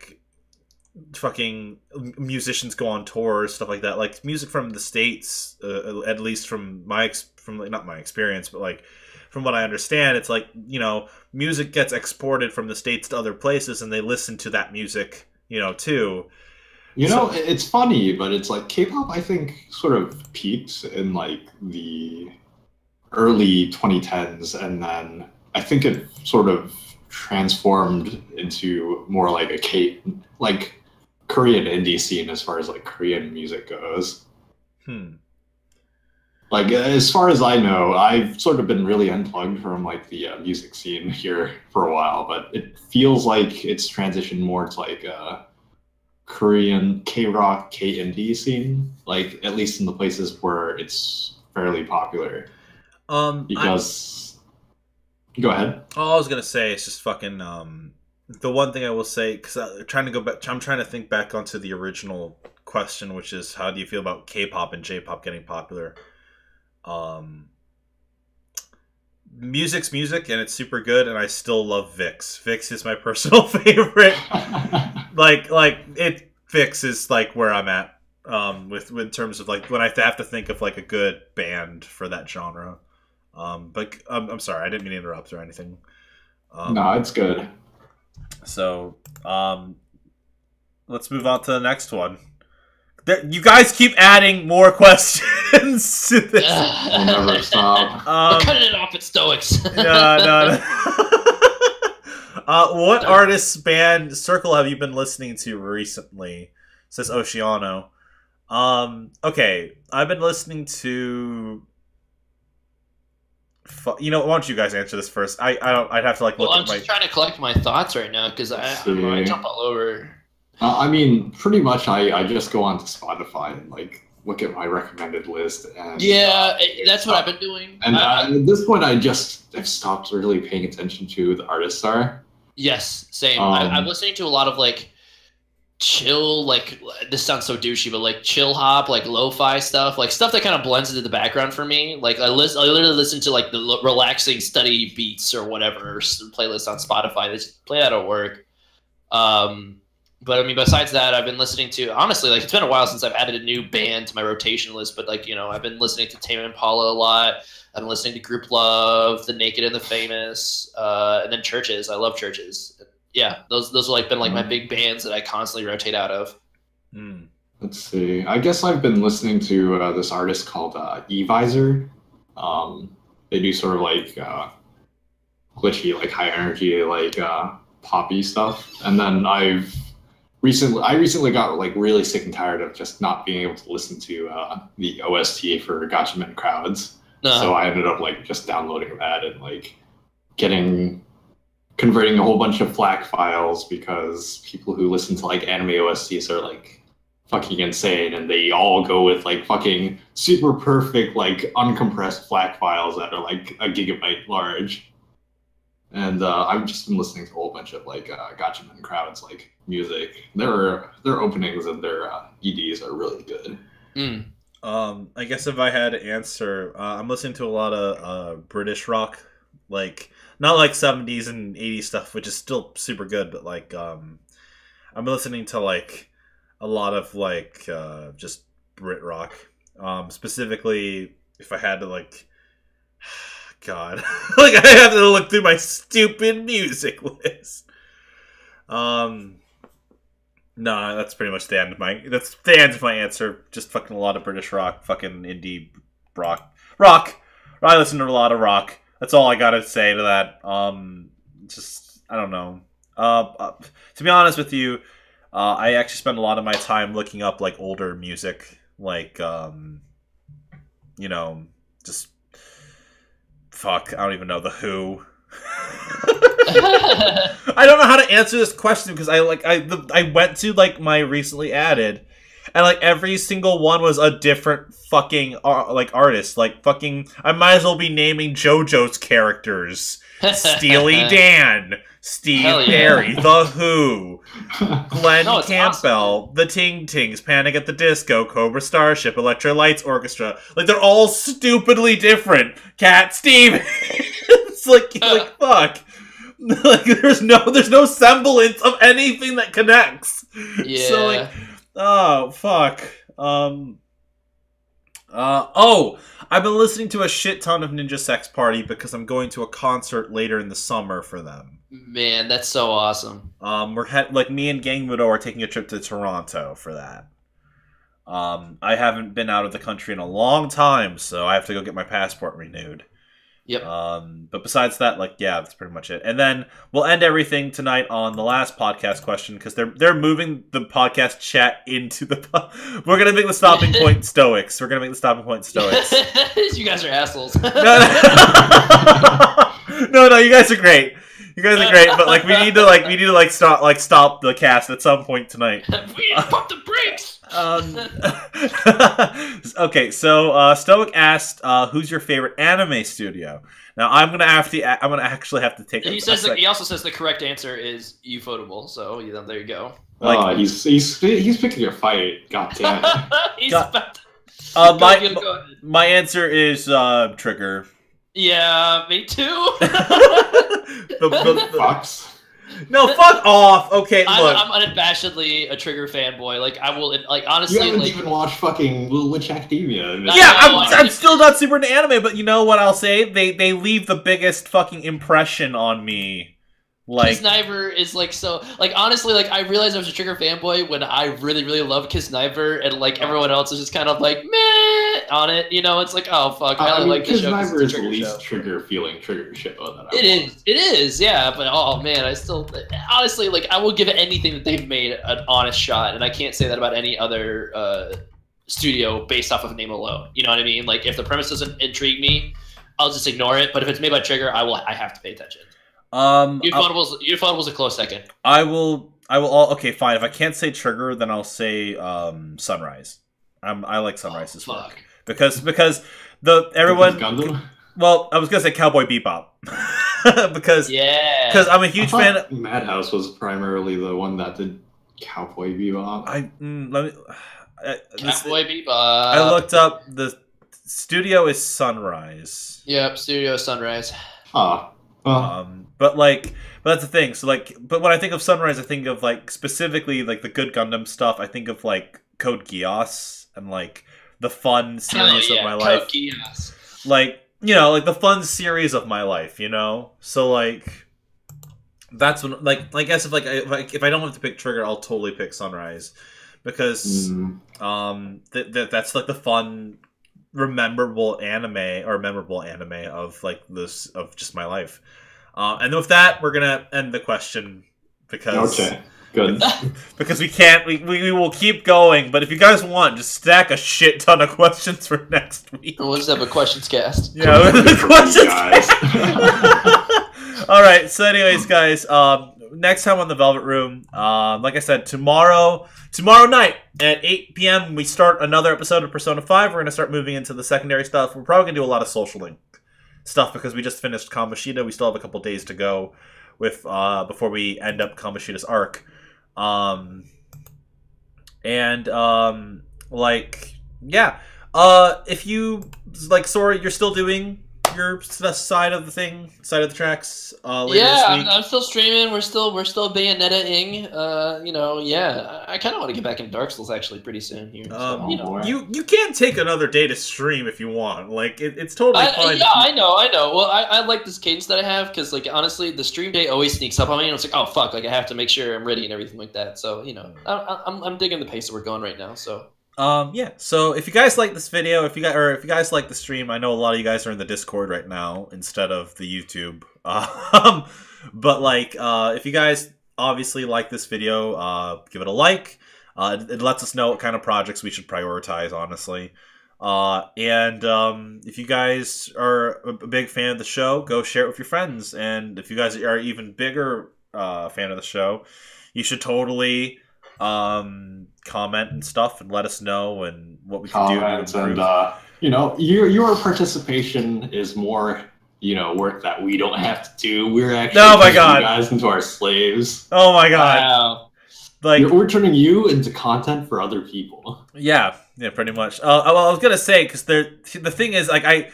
fucking musicians go on tour or stuff like that. Music from the States, at least from not my experience, but from what I understand, it's music gets exported from the States to other places and they listen to that music, too. It's funny, but it's K-pop I think sort of peaked in the early 2010s, and then I think it sort of transformed into more a Korean indie scene as far as Korean music goes. Like, as far as I know, I've sort of been really unplugged from like the music scene here for a while, but it feels like it's transitioned more to like Korean K-rock, K-indie scene, like at least in the places where it's fairly popular. Because go ahead. All I was gonna say is just fucking the one thing I will say, because I'm trying to go back. I'm trying to think back onto the original question, which is how do you feel about K-pop and J-pop getting popular? Music's music, and it's super good, and I still love VIX. VIX is my personal favorite. like it. VIX is like where I'm at with in terms of like when I have to think of like a good band for that genre. But I'm sorry, I didn't mean to interrupt or anything. No, it's good. So let's move on to the next one. You guys keep adding more questions to this. We'll never stop. We're cutting it off at Stoics. No. What artist, band, circle have you been listening to recently? Says Oceano. Okay, I've been listening to. You know, why don't you guys answer this first? I'd have to like. Well, I'm just trying to collect my thoughts right now because I jump all over. I mean, pretty much I just go onto Spotify and like look at my recommended list. And, that's what I've been doing. And at this point, I've stopped really paying attention to who the artists are. Yes, same. I'm listening to a lot of like chill, like this sounds so douchey, but like chill hop, like lo-fi stuff, like stuff that kind of blends into the background for me. Like I literally listen to like the relaxing study beats or whatever playlist on Spotify. They just play that at work. But I mean, besides that, I've been listening to, honestly, like it's been a while since I've added a new band to my rotation list, but like, you know, I've been listening to Tame Impala a lot. I've been listening to Group Love, The Naked and the Famous, and then Churches. I love Churches. Yeah, those have like been like my big bands that I constantly rotate out of. Let's see. I guess I've been listening to this artist called eVisor. They do sort of like glitchy, like high energy, like poppy stuff. And then I recently got like really sick and tired of just not being able to listen to the OST for Gotcha Men Crowds. So I ended up like just downloading that and like converting a whole bunch of FLAC files because people who listen to like anime OSTs are like fucking insane and they all go with like fucking super perfect like uncompressed FLAC files that are like a gigabyte large. And I've just been listening to a whole bunch of like Gotcha Men Crowds like music. Their openings and their EDs are really good. I guess if I had to answer, I'm listening to a lot of British rock, like not like 70s and 80s stuff, which is still super good, but like I'm listening to like a lot of like just Brit rock. Specifically, if I had to like, God, like I have to look through my stupid music list. No, that's pretty much the end of my answer. Just fucking a lot of British rock, fucking indie rock. I listen to a lot of rock. That's all I gotta say to that. Just I don't know. To be honest with you, I actually spend a lot of my time looking up like older music, like you know, just fuck. I don't even know, The Who. I don't know how to answer this question because I went to like my recently added, and like every single one was a different fucking like artist. Like fucking, I might as well be naming JoJo's characters: Steely Dan, Steve Perry, The Who, Glenn Campbell, awesome. The Ting Tings, Panic at the Disco, Cobra Starship, Electro Lights Orchestra. Like they're all stupidly different. Cat Stevens. It's like fuck. Like there's no semblance of anything that connects. Yeah. So like, oh fuck. I've been listening to a shit ton of Ninja Sex Party because I'm going to a concert later in the summer for them. Man, that's so awesome. Like me and Gang Widow are taking a trip to Toronto for that. I haven't been out of the country in a long time, so I have to go get my passport renewed. Yep. But besides that, like, yeah, that's pretty much it. And then we'll end everything tonight on the last podcast question because they're moving the podcast chat into the. We're gonna make the stopping point Stoics. We're gonna make the stopping point Stoics. You guys are assholes. No, you guys are great. You guys are great, but like we need to stop the cast at some point tonight. We need to pump the brakes. Okay, so Stoic asked, "Who's your favorite anime studio?" Now I'm gonna actually have to take. He also says the correct answer is Ufotable. So there you go. Like, he's picking your fight. God damn it. My answer is Trigger. Yeah, me too. Fox. No, fuck off. Okay, look. I'm unabashedly a Trigger fanboy. Like, I will, like, honestly, you haven't even watched fucking Little Witch Academia. Yeah, I'm still not super into anime, but you know what I'll say? They leave the biggest fucking impression on me. Like, Kisniver is like so. Like, honestly, like I realized I was a Trigger fanboy when I really, really loved Kisniver, and like everyone else is just kind of like meh on it. You know, it's like, oh fuck, I really like the show. Kisniver is the least Trigger feeling Trigger show that It is, yeah. But oh man, I still honestly like I will give anything that they've made an honest shot, and I can't say that about any other studio based off of name alone. You know what I mean? Like, if the premise doesn't intrigue me, I'll just ignore it. But if it's made by Trigger, I have to pay attention. Ufotable's a close second. I will. Okay, fine. If I can't say Trigger, then I'll say Sunrise. I like Sunrise's work because everyone. Gundam? Well, I was gonna say Cowboy Bebop because I'm a huge fan. Madhouse was primarily the one that did Cowboy Bebop. Cowboy Bebop. I looked up the studio is Sunrise. Yep, studio is Sunrise. But that's the thing. So but when I think of Sunrise, I think of like specifically like the good Gundam stuff. I think of like Code Geass and like the fun series of my life. Code Geass. Like, you know, like the fun series of my life. You know, so like that's when like I guess if I don't have to pick Trigger, I'll totally pick Sunrise because that's like the fun, memorable anime of like this of just my life. And with that, we're gonna end the question because good because we can't. We will keep going, but if you guys want, just stack a shit ton of questions for next week. We'll just have a questions cast. Yeah, questions cast. All right. So, anyways, guys, next time on the Velvet Room, like I said, tomorrow night at 8 p.m. we start another episode of Persona 5. We're gonna start moving into the secondary stuff. We're probably gonna do a lot of social link stuff because we just finished Kamoshida. We still have a couple days to go with before we end up Kamoshida's arc. If you like Sora, you're still doing your side of the tracks later this week. I'm still streaming. We're still Bayonetta-ing. I kind of want to get back into Dark Souls actually pretty soon here. You can take another day to stream if you want. Like it's totally fine. Yeah, I know. Well, I like this cadence that I have because like honestly, the stream day always sneaks up on me, and it's like, oh fuck, like I have to make sure I'm ready and everything like that. So I'm digging the pace that we're going right now. So. So if you guys like this video, if you guys like the stream, I know a lot of you guys are in the Discord right now instead of the YouTube. But like, if you guys obviously like this video, give it a like. It lets us know what kind of projects we should prioritize, honestly. If you guys are a big fan of the show, go share it with your friends. And if you guys are even bigger fan of the show, you should totally comment and stuff and let us know and what we can do to improve. And your participation is more work that we don't have to do. We're actually turning you guys into our slaves. Oh my god. Wow. Like we're turning you into content for other people. Yeah, pretty much. Well, I was gonna say because the thing is like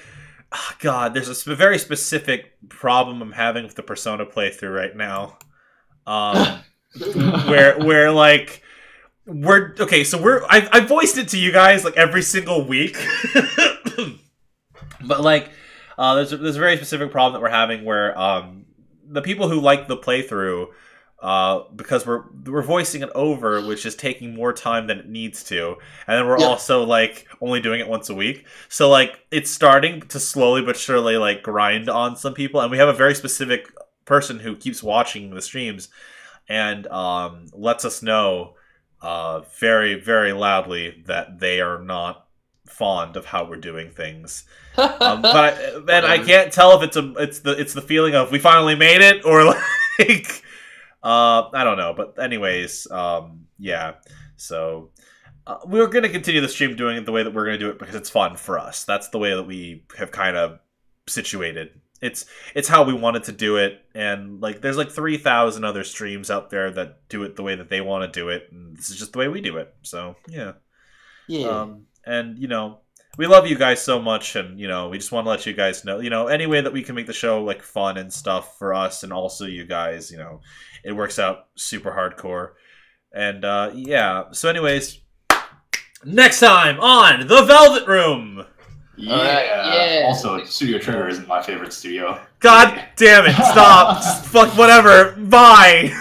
there's a very specific problem I'm having with the Persona playthrough right now. where like I voiced it to you guys like every single week, but like there's a very specific problem that we're having where the people who like the playthrough because we're voicing it over, which is taking more time than it needs to, and then we're also like only doing it once a week. So like it's starting to slowly but surely like grind on some people, and we have a very specific person who keeps watching the streams and lets us know very, very loudly that they are not fond of how we're doing things. But I can't tell if it's the feeling of we finally made it, or like I don't know. But anyways, yeah. So we're gonna continue the stream doing it the way that we're gonna do it because it's fun for us. That's the way that we have kind of situated. It's how we wanted to do it, and like there's like 3,000 other streams out there that do it the way that they want to do it, and this is just the way we do it. So yeah. And you know, we love you guys so much, and you know, we just want to let you guys know, you know, any way that we can make the show like fun and stuff for us, and also you guys, you know, it works out super hardcore. And yeah. So anyways, next time on the Velvet Room. Yeah. Also, Studio Trigger isn't my favorite studio. God damn it! Stop. Fuck whatever. Bye.